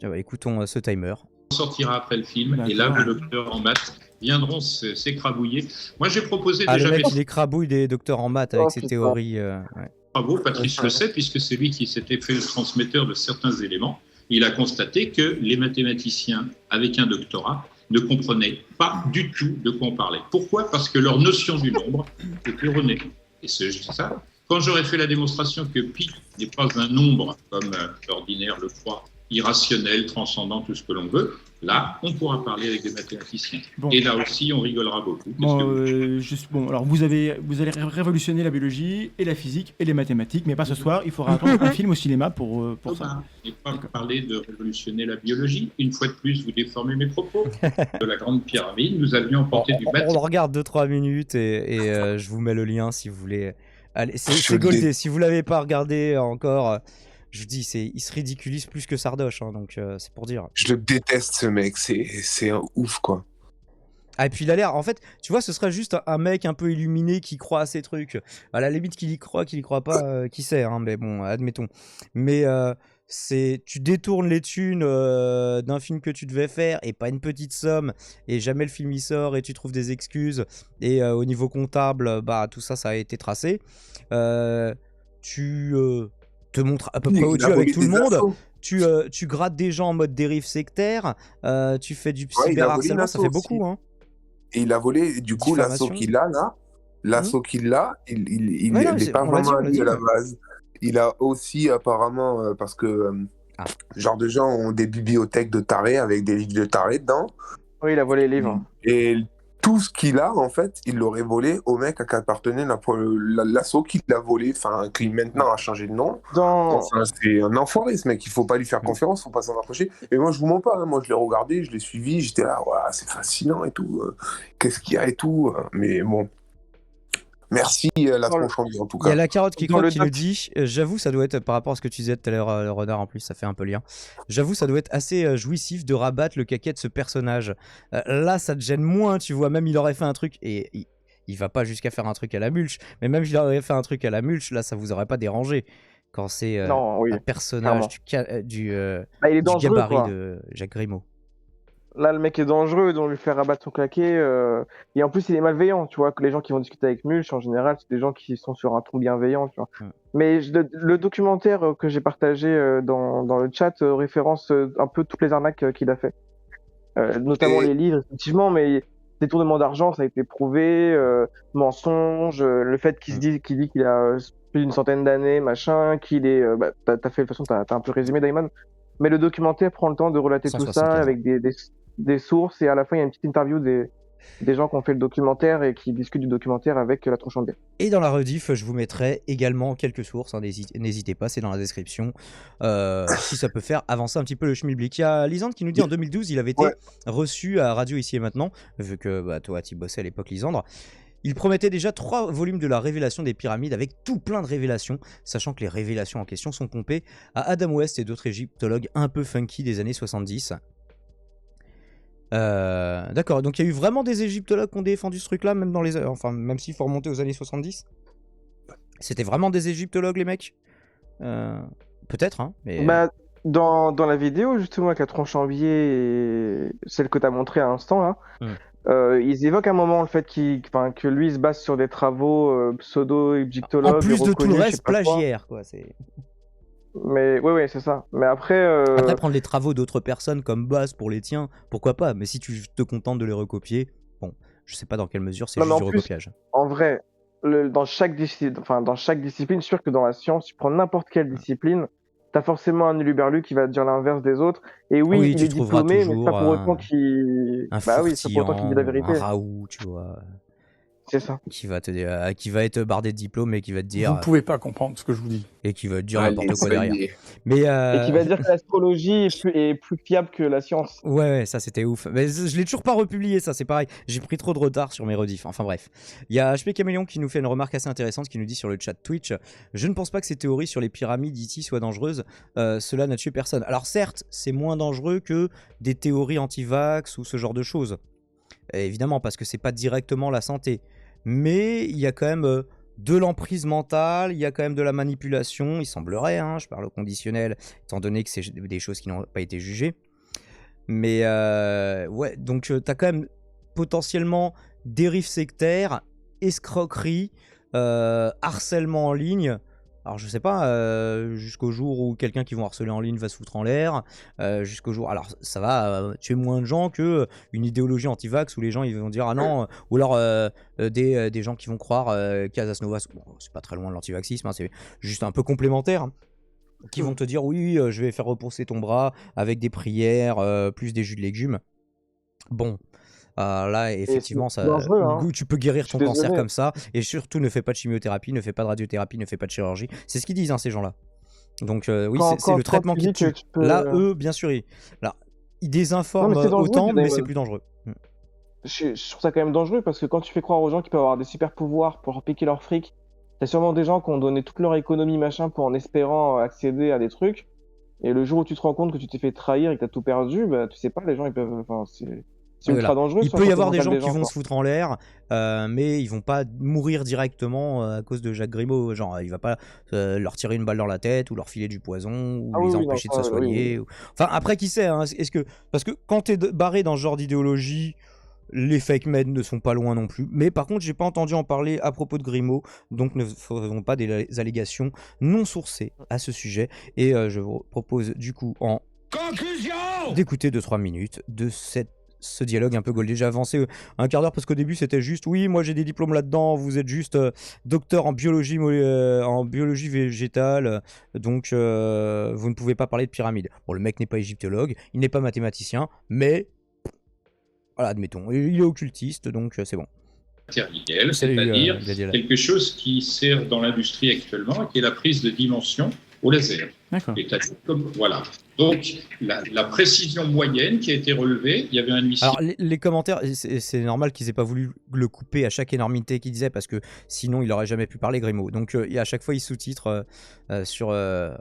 Speaker 1: Ah bah, écoutons ce timer.
Speaker 6: On sortira après le film, et là, le docteur en maths viendront s'écrabouiller. Moi, j'ai proposé déjà...
Speaker 1: Le mec, il écrabouille des docteurs en maths avec ses théories. Ouais.
Speaker 6: Bravo, Patrice le sait, puisque c'est lui qui s'était fait le transmetteur de certains éléments. Il a constaté que les mathématiciens avec un doctorat ne comprenaient pas du tout de quoi on parlait. Pourquoi? Parce que leur notion du nombre était erronée. Et c'est juste ça. Quand j'aurais fait la démonstration que pi n'est pas un nombre, comme l'ordinaire le croit, irrationnel, transcendant, tout ce que l'on veut, là, on pourra parler avec des mathématiciens. Bon. Et là aussi, on rigolera beaucoup.
Speaker 5: Alors vous allez révolutionner la biologie et la physique et les mathématiques, mais pas ce soir. Il faudra attendre un film au cinéma pour ça.
Speaker 6: Et pas parler de révolutionner la biologie. Une fois de plus, vous déformez mes propos. De la Grande Pyramide, nous avions emporté du bâtiment.
Speaker 1: On regarde 2-3 minutes et je vous mets le lien si vous voulez. Allez, c'est goldé. Si vous l'avez pas regardé encore... Je vous dis, il se ridiculise plus que Sardoche, hein, donc c'est pour dire.
Speaker 4: Je le déteste ce mec, c'est un ouf quoi.
Speaker 1: Ah, et puis il a l'air, en fait, tu vois, ce serait juste un mec un peu illuminé qui croit à ces trucs. À la limite qu'il y croit pas, qui sait, hein, mais bon, admettons. Mais tu détournes les thunes d'un film que tu devais faire et pas une petite somme, et jamais le film y sort et tu trouves des excuses, et au niveau comptable, bah tout ça a été tracé. tu te montres à peu près
Speaker 4: Il a
Speaker 1: au-dessus avec
Speaker 4: volé
Speaker 1: tout le
Speaker 4: des
Speaker 1: monde,
Speaker 4: assos.
Speaker 1: tu grattes des gens en mode dérive sectaire, tu fais du
Speaker 4: Ouais, il a volé une
Speaker 1: cyberharcèlement, ça
Speaker 4: asso
Speaker 1: fait
Speaker 4: aussi.
Speaker 1: beaucoup, hein.
Speaker 4: Et il a volé, du coup, l'assaut
Speaker 1: Diffamation.
Speaker 4: qu'il a là, l'assaut qu'il a, il
Speaker 1: Ouais, non,
Speaker 4: n'est pas
Speaker 1: on l'a dit,
Speaker 4: vraiment
Speaker 1: on
Speaker 4: à
Speaker 1: l'a
Speaker 4: lui
Speaker 1: dit.
Speaker 4: à la base. Il a aussi apparemment, parce que
Speaker 1: Ah.
Speaker 4: genre de gens ont des bibliothèques de tarés avec des livres de tarés dedans.
Speaker 3: Oui, il a volé les livres.
Speaker 4: Et tout ce qu'il a, en fait, il l'aurait volé au mec à qui appartenait l'assaut qu'il a volé, enfin, qui maintenant a changé de nom. Enfin, c'est un enfoiré, ce mec. Il faut pas lui faire confiance, faut pas s'en approcher. Et moi, je vous mens pas, hein. Moi, je l'ai regardé, je l'ai suivi, j'étais là, ouais, c'est fascinant et tout. Qu'est-ce qu'il y a et tout. Mais bon. Merci, la tronche en tout
Speaker 1: Il y a
Speaker 4: cas.
Speaker 1: la carotte qui
Speaker 3: Dans
Speaker 1: croque
Speaker 3: le
Speaker 1: qui nous
Speaker 3: doc.
Speaker 1: dit, j'avoue, ça doit être, par rapport à ce que tu disais tout à l'heure, le renard en plus, ça fait un peu lien. J'avoue, ça doit être assez jouissif de rabattre le caquet de ce personnage. Là, ça te gêne moins, tu vois, même il aurait fait un truc, et il va pas jusqu'à faire un truc à la Mulch, mais même s'il aurait fait un truc à la Mulch, là, ça vous aurait pas dérangé. Quand c'est
Speaker 3: Non, oui,
Speaker 1: un personnage du
Speaker 3: Bah, il est dangereux,
Speaker 1: gabarit
Speaker 3: quoi.
Speaker 1: de Jacques Grimaud.
Speaker 3: Là, le mec est dangereux, donc lui faire rabattre son claquet. Et en plus, il est malveillant, tu vois. Que les gens qui vont discuter avec Mulch, en général, c'est des gens qui sont sur un ton bienveillant, tu vois. Mais le documentaire que j'ai partagé dans le chat référence un peu toutes les arnaques qu'il a fait. Notamment les livres, effectivement, mais détournement d'argent, ça a été prouvé, mensonge, le fait qu'il dit qu'il a plus d'une centaine d'années, machin, qu'il est... bah, t'as fait, de toute façon, t'as un peu résumé, Daimon. Mais le documentaire prend le temps de relater tout
Speaker 1: 175
Speaker 3: ça
Speaker 1: ans.
Speaker 3: avec des sources, et à la fin, il y a une petite interview des gens qui ont fait le documentaire et qui discutent du documentaire avec la tronche en biais.
Speaker 1: Et dans la rediff, je vous mettrai également quelques sources, hein, n'hésitez pas, c'est dans la description, si ça peut faire avancer un petit peu le schmilblick. Il y a Lisandre qui nous dit en 2012, il avait été reçu à Radio Ici et Maintenant, vu que bah, toi tu bossais à l'époque, Lisandre. Il promettait déjà 3 volumes de la révélation des pyramides avec tout plein de révélations, sachant que les révélations en question sont pompées à Adam West et d'autres égyptologues un peu funky des années 70. D'accord, donc il y a eu vraiment des égyptologues qui ont défendu ce truc-là, même dans les, enfin même s'il faut remonter aux années 70. C'était vraiment des égyptologues les mecs. Peut-être, hein. Mais...
Speaker 3: Bah, dans la vidéo, justement, avec la tronche en biais et celle que t'as montrée à l'instant, là, ils évoquent un moment le fait que lui il se base sur des travaux pseudo-égyptologues.
Speaker 1: En plus de tout le
Speaker 3: reconnus, je sais
Speaker 1: reste,
Speaker 3: pas quoi.
Speaker 1: plagiaire, quoi.
Speaker 3: Mais ouais, c'est ça. Mais après,
Speaker 1: Après, prendre les travaux d'autres personnes comme base pour les tiens, pourquoi pas. Mais si tu te contentes de les recopier, bon, je sais pas dans quelle mesure c'est
Speaker 3: non,
Speaker 1: juste
Speaker 3: mais
Speaker 1: du
Speaker 3: en plus,
Speaker 1: recopiage.
Speaker 3: en vrai, dans chaque discipline, sûr que dans la science, tu prends n'importe quelle discipline, t'as forcément un uluberlu qui va te dire l'inverse des autres. Et oui,
Speaker 1: Oui,
Speaker 3: il
Speaker 1: tu
Speaker 3: est
Speaker 1: trouveras
Speaker 3: diplômé, mais c'est
Speaker 1: toujours
Speaker 3: pas pour autant qu'il...
Speaker 1: un
Speaker 3: Bah oui, c'est pas pour autant qu'il dit la
Speaker 1: fourtillant,
Speaker 3: vérité.
Speaker 1: un Raoult, tu vois.
Speaker 3: C'est ça.
Speaker 1: Qui va être bardé de diplôme et qui va te dire.
Speaker 8: Vous ne pouvez pas comprendre ce que je vous dis.
Speaker 1: Et qui va te dire n'importe quoi derrière. Mais
Speaker 3: Et qui va dire que l'astrologie est plus fiable que la science.
Speaker 1: Ouais, ça c'était ouf. Mais je l'ai toujours pas republié, ça c'est pareil. J'ai pris trop de retard sur mes rediffs. Enfin bref. Il y a HP Caméléon qui nous fait une remarque assez intéressante qui nous dit sur le chat Twitch: je ne pense pas que ces théories sur les pyramides ici soient dangereuses. Cela n'a tué personne. Alors certes, c'est moins dangereux que des théories anti-vax ou ce genre de choses. Évidemment, parce que c'est pas directement la santé. Mais il y a quand même de l'emprise mentale, il y a quand même de la manipulation, il semblerait, hein, je parle au conditionnel, étant donné que c'est des choses qui n'ont pas été jugées. Mais ouais, donc t'as quand même potentiellement dérive sectaire, escroquerie, harcèlement en ligne. Alors je sais pas, jusqu'au jour où quelqu'un qui vont harceler en ligne va se foutre en l'air, jusqu'au jour... Alors ça va tuer moins de gens que une idéologie anti-vax où les gens ils vont dire ah non, ou alors des gens qui vont croire qu'Azas Nova, bon, c'est pas très loin de l'antivaxisme, hein, c'est juste un peu complémentaire, hein, qui vont te dire oui, je vais faire repousser ton bras avec des prières, plus des jus de légumes. Bon... là effectivement ça,
Speaker 3: dangereux, hein.
Speaker 1: tu peux guérir ton cancer
Speaker 3: désolé.
Speaker 1: comme ça, et surtout ne fais pas de chimiothérapie, ne fais pas de radiothérapie, ne fais pas de chirurgie, c'est ce qu'ils disent, hein, ces gens là. Donc oui, c'est le traitement qui tue. Là eux bien sûr ils désinforment autant, mais c'est plus dangereux.
Speaker 3: Je trouve ça quand même dangereux parce que quand tu fais croire aux gens qu'ils peuvent avoir des super pouvoirs pour piquer leur fric, t'as sûrement des gens qui ont donné toute leur économie machin pour en espérant accéder à des trucs, et le jour où tu te rends compte que tu t'es fait trahir et que t'as tout perdu, bah tu sais pas, les gens ils peuvent... Enfin, c'est ultra dangereux.
Speaker 1: Il peut y avoir des gens qui vont se foutre en l'air, mais ils vont pas mourir directement à cause de Jacques Grimaud. Genre, il va pas leur tirer une balle dans la tête ou leur filer du poison ou les empêcher de se soigner. Enfin, après, qui sait, hein, parce que quand t'es barré dans ce genre d'idéologie, Les fake med ne sont pas loin non plus. Mais par contre, j'ai pas entendu en parler à propos de Grimaud, donc ne faisons pas des allégations non sourcées à ce sujet. Et je vous propose du coup en conclusion d'écouter 2-3 minutes de ce dialogue un peu goldé. J'ai avancé un quart d'heure parce qu'au début c'était juste oui, moi j'ai des diplômes là-dedans, vous êtes juste docteur en biologie végétale, donc vous ne pouvez pas parler de pyramide. Bon, le mec n'est pas égyptologue, il n'est pas mathématicien, mais voilà, admettons, il est occultiste, donc c'est bon.
Speaker 6: Matériel, c'est-à-dire quelque chose qui sert dans l'industrie actuellement, qui est la prise de dimension au laser.
Speaker 9: D'accord.
Speaker 6: Voilà. Donc, la précision moyenne qui a été relevée, il y avait un huissier.
Speaker 1: Alors, les commentaires, c'est normal qu'ils aient pas voulu le couper à chaque énormité qu'il disait, parce que sinon, il aurait jamais pu parler, Grimaud. Donc, à chaque fois, il sous-titre sur,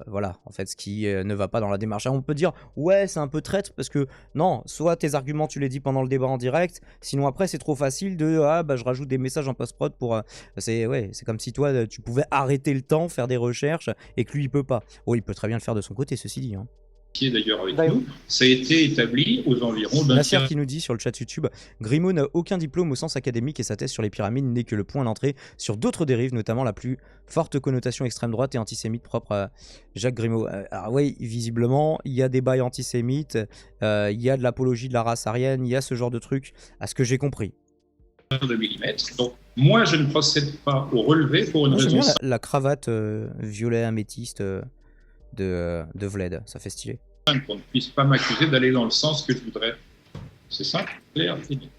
Speaker 1: voilà, en fait, ce qui ne va pas dans la démarche. Alors, on peut dire, ouais, c'est un peu traître, parce que, non, soit tes arguments, tu les dis pendant le débat en direct, sinon après, c'est trop facile de, je rajoute des messages en post-prod pour... c'est comme si toi, tu pouvais arrêter le temps, faire des recherches, et que lui, il peut pas. Oh, il peut très bien le faire de son côté, ceci dit, hein.
Speaker 6: D'ailleurs avec nous, ça a été établi aux environs d'un
Speaker 1: Nasser qui nous dit sur le chat YouTube, Grimaud n'a aucun diplôme au sens académique et sa thèse sur les pyramides n'est que le point d'entrée sur d'autres dérives, notamment la plus forte connotation extrême droite et antisémite propre à Jacques Grimaud. Alors oui, visiblement, il y a des bails antisémites, il y a de l'apologie de la race aryenne, il y a ce genre de trucs, à ce que j'ai compris.
Speaker 6: De millimètres. Donc moi je ne procède pas au relevé pour une raison.
Speaker 1: La cravate violet améthyste de Vled, ça fait stylé.
Speaker 6: Qu'on ne puisse pas m'accuser d'aller dans le sens que je voudrais. C'est simple, clair et net.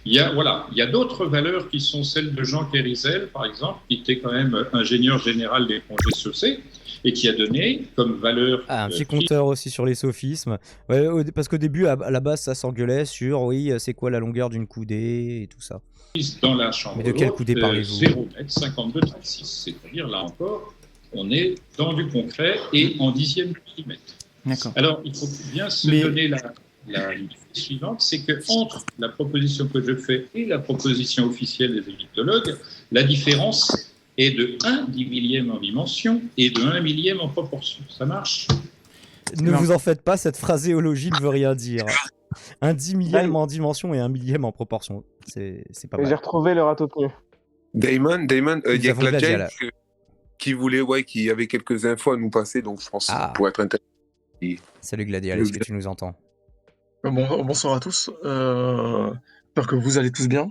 Speaker 6: Il y a d'autres valeurs qui sont celles de Jean Kérisel, par exemple, qui était quand même ingénieur général des congés saucés et qui a donné comme valeur...
Speaker 1: un petit compteur aussi sur les sophismes. Ouais, parce qu'au début, à la base, ça s'engueulait sur, oui, c'est quoi la longueur d'une coudée et tout ça.
Speaker 6: Dans la chambre.
Speaker 1: Mais de quelle coudée parlez-vous ?
Speaker 6: 0 m 52,36. C'est-à-dire, là encore, on est dans du concret et en dixième de millimètre.
Speaker 9: D'accord.
Speaker 6: Alors, il faut bien se donner la idée suivante, c'est que entre la proposition que je fais et la proposition officielle des égyptologues, la différence est de 1/10 millième en dimension et de 1 millième en proportion. Ça marche ?
Speaker 1: Ne vous en faites pas, cette phraséologie ne veut rien dire. Un 10 millième en dimension et 1 millième en proportion. C'est pas mal.
Speaker 3: J'ai retrouvé le râteau-pneu.
Speaker 4: Damon, il y a Gladial qui voulait, qui avait quelques infos à nous passer, donc je pense que pour être intéressant.
Speaker 1: Salut Gladial, est-ce que tu nous entends ?
Speaker 8: Bonsoir à tous. J'espère que vous allez tous bien.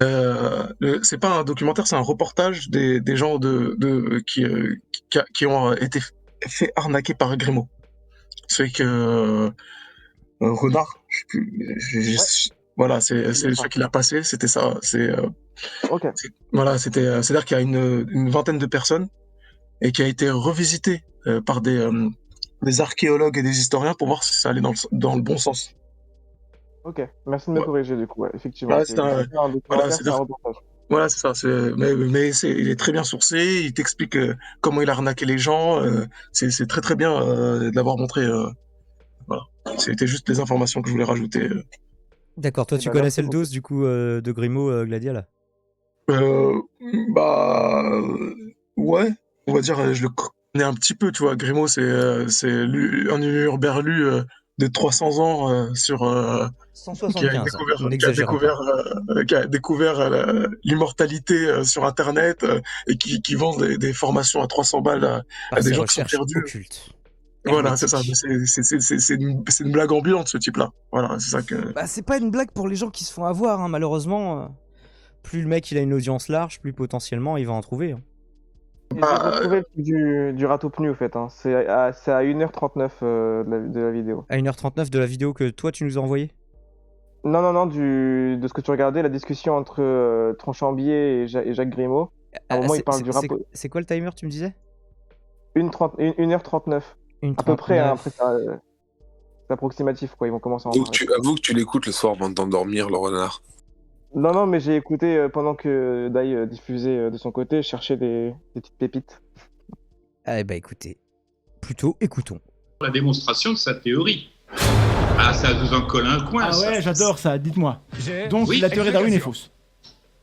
Speaker 8: C'est pas un documentaire, c'est un reportage des gens qui ont été fait arnaquer par Grimaud. C'est que Renard, je sais plus. Voilà, c'est ce qu'il a passé, c'était ça. C'est-à-dire qu'il y a une vingtaine de personnes et qui a été revisité par des archéologues et des historiens pour voir si ça allait dans le bon sens.
Speaker 3: Ok, merci de me corriger du coup, effectivement.
Speaker 8: C'est un reportage. Voilà, c'est ça. Mais il est très bien sourcé, il t'explique comment il a arnaqué les gens. C'est très très bien de l'avoir montré. Voilà. C'était juste les informations que je voulais rajouter.
Speaker 1: D'accord, toi tu connaissais le dos du coup de Grimaud, Gladial ?
Speaker 8: Ouais, on va dire, je le connais un petit peu, tu vois. Grimaud, c'est un hurberlu de 300 ans sur
Speaker 1: 175,
Speaker 8: qui a découvert l'immortalité sur Internet et qui vend des formations à 300 balles à des gens qui sont perdus.
Speaker 1: Occultes.
Speaker 8: Voilà, c'est ça. C'est une blague ambulante, ce type-là. Voilà, c'est ça que.
Speaker 1: C'est pas une blague pour les gens qui se font avoir, hein, malheureusement. Plus le mec il a une audience large, plus potentiellement il va en trouver. Hein.
Speaker 3: J'ai retrouvé du râteau-pneu, en fait. Hein. C'est à 1h39 de la vidéo.
Speaker 1: À 1h39 de la vidéo que toi tu nous as envoyée ?
Speaker 3: Non, de ce que tu regardais, la discussion entre Tronchambier et Jacques Grimaud. À un moment, il parle du râteau.
Speaker 1: C'est quoi le timer, tu me disais ?
Speaker 3: 1h39. À peu près, hein, après c'est approximatif, quoi. Ils vont commencer à en parler.
Speaker 4: Avoue que tu l'écoutes le soir avant de t'endormir, le renard.
Speaker 3: Non, mais j'ai écouté pendant que Dai diffusait de son côté, chercher des petites pépites.
Speaker 1: Eh ben écoutez, plutôt écoutons.
Speaker 6: La démonstration de sa théorie. Ça vous en colle un coin.
Speaker 9: J'adore ça, dites-moi. Donc la théorie Darwin est fausse.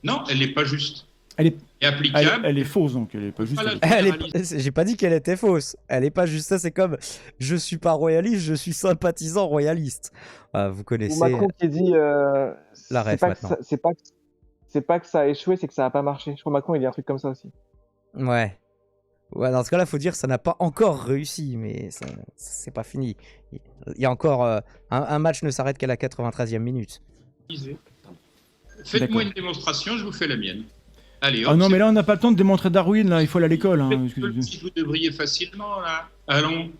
Speaker 6: Non, elle n'est pas juste. est applicable.
Speaker 9: Elle est fausse, donc elle est pas juste.
Speaker 1: J'ai pas dit qu'elle était fausse. Elle est pas juste ça. C'est comme je suis pas royaliste, je suis sympathisant royaliste. Vous connaissez.
Speaker 3: Ou Macron qui dit.
Speaker 1: La ref maintenant.
Speaker 3: C'est pas que ça a échoué, c'est que ça a pas marché. Je crois que Macron il dit un truc comme ça aussi.
Speaker 1: Ouais. Dans ce cas-là, faut dire que ça n'a pas encore réussi, mais c'est pas fini. Il y a encore un match ne s'arrête qu'à la 93e minute.
Speaker 6: Faites-moi une démonstration, je vous fais la mienne. Allez,
Speaker 9: non, mais là, on n'a pas le temps de démontrer Darwin, là, il faut aller à l'école. Hein,
Speaker 6: si vous devriez facilement, là. Allons.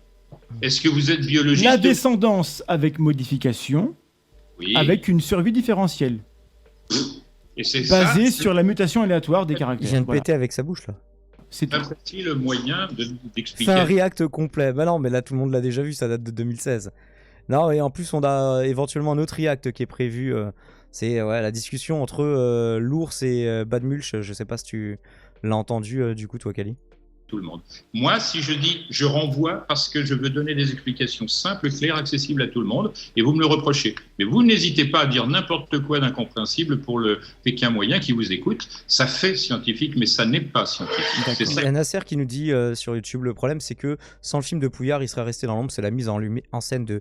Speaker 6: Est-ce que vous êtes biologiste?
Speaker 9: La descendance avec modification, avec une survie différentielle.
Speaker 6: Et c'est
Speaker 9: basée sur la mutation aléatoire des caractères.
Speaker 1: Il vient de péter avec sa bouche, là.
Speaker 6: C'est le moyen d'expliquer.
Speaker 1: C'est un react complet. Bah non, mais là, tout le monde l'a déjà vu, ça date de 2016. Non, et en plus, on a éventuellement un autre react qui est prévu. C'est la discussion entre l'ours et Bad Mulch. Je sais pas si tu l'as entendu du coup, toi, Kali.
Speaker 6: Tout le monde. Moi, si je dis je renvoie parce que je veux donner des explications simples, claires, accessibles à tout le monde, et vous me le reprochez. Mais vous n'hésitez pas à dire n'importe quoi d'incompréhensible pour le Pékin moyen qui vous écoute. Ça fait scientifique, mais ça n'est pas scientifique.
Speaker 1: Il y a Nasser qui nous dit sur YouTube, le problème c'est que sans le film de Pouillard, il serait resté dans l'ombre. C'est la mise en scène de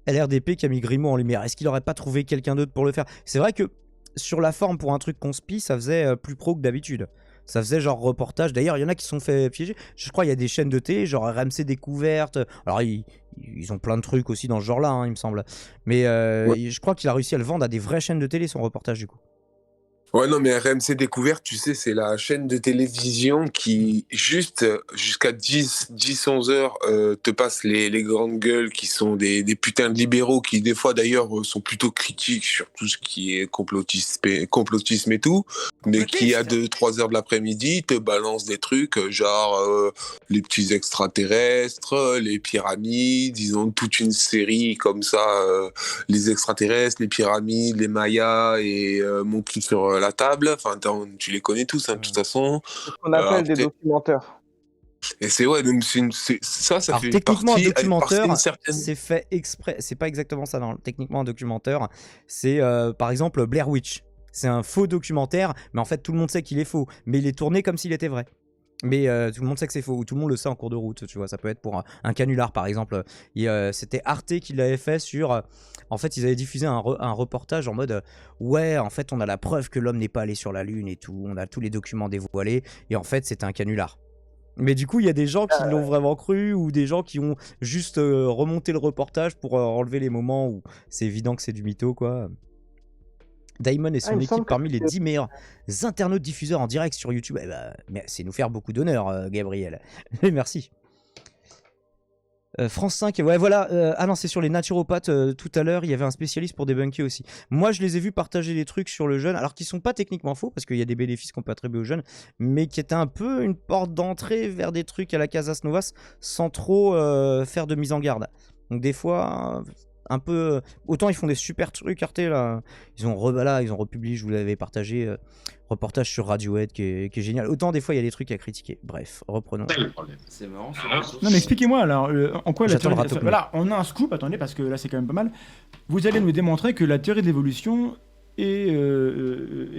Speaker 1: LRDP qui a mis Grimaud en lumière. Est-ce qu'il n'aurait pas trouvé quelqu'un d'autre pour le faire? C'est vrai que sur la forme, pour un truc conspi, ça faisait plus pro que d'habitude. Ça faisait genre reportage. D'ailleurs, il y en a qui se sont fait piéger. Je crois qu'il y a des chaînes de télé, genre RMC Découverte. Alors, ils ont plein de trucs aussi dans ce genre-là, hein, il me semble. Mais je crois qu'il a réussi à le vendre à des vraies chaînes de télé, son reportage, du coup.
Speaker 4: Ouais, non, mais RMC Découverte, tu sais, c'est la chaîne de télévision qui, juste jusqu'à 10-11 heures, te passe les grandes gueules qui sont des putains de libéraux qui, des fois, d'ailleurs, sont plutôt critiques sur tout ce qui est complotisme et tout, mais qui, à 2-3 heures de l'après-midi, te balance des trucs genre les petits extraterrestres, les pyramides, ils ont toute une série comme ça, les extraterrestres, les pyramides, les Mayas et mon cul sur la table, enfin tu les connais tous de toute façon.
Speaker 3: C'est ce qu'on appelle des documentaires.
Speaker 4: Et c'est ça
Speaker 1: alors,
Speaker 4: fait
Speaker 1: techniquement
Speaker 4: partie,
Speaker 1: un documentaire,
Speaker 4: certaine...
Speaker 1: c'est fait exprès. C'est pas exactement ça. Non. Techniquement un documentaire, c'est par exemple Blair Witch. C'est un faux documentaire, mais en fait tout le monde sait qu'il est faux, mais il est tourné comme s'il était vrai. Mais tout le monde sait que c'est faux, ou tout le monde le sait en cours de route, tu vois. Ça peut être pour un canular, par exemple. C'était Arte qui l'avait fait sur... en fait, ils avaient diffusé un reportage en mode ouais, en fait, on a la preuve que l'homme n'est pas allé sur la Lune et tout. On a tous les documents dévoilés. Et en fait, c'était un canular. Mais du coup, il y a des gens qui l'ont vraiment cru, ou des gens qui ont juste remonté le reportage pour enlever les moments où c'est évident que c'est du mytho, quoi. Daimon et son équipe parmi les 10 meilleurs internautes diffuseurs en direct sur YouTube. Eh ben, mais c'est nous faire beaucoup d'honneur, Gabriel. Merci. France 5, ouais, voilà. Ah non, c'est sur les naturopathes. Tout à l'heure, il y avait un spécialiste pour débunker aussi. Moi, je les ai vus partager des trucs sur le jeûne, alors qu'ils sont pas techniquement faux, parce qu'il y a des bénéfices qu'on peut attribuer au jeûne, mais qui étaient un peu une porte d'entrée vers des trucs à la Casas Novas, sans trop faire de mise en garde. Donc des fois... un peu autant ils font des super trucs Arte là, ils ont republié, je vous l'avais partagé, reportage sur Radiohead qui est génial, autant des fois il y a des trucs à critiquer. Bref, reprenons.
Speaker 10: C'est marrant.
Speaker 9: Non mais expliquez-moi alors en quoi la théorie voilà, on a un scoop, attendez, parce que là c'est quand même pas mal. Vous allez nous démontrer que la théorie de l'évolution est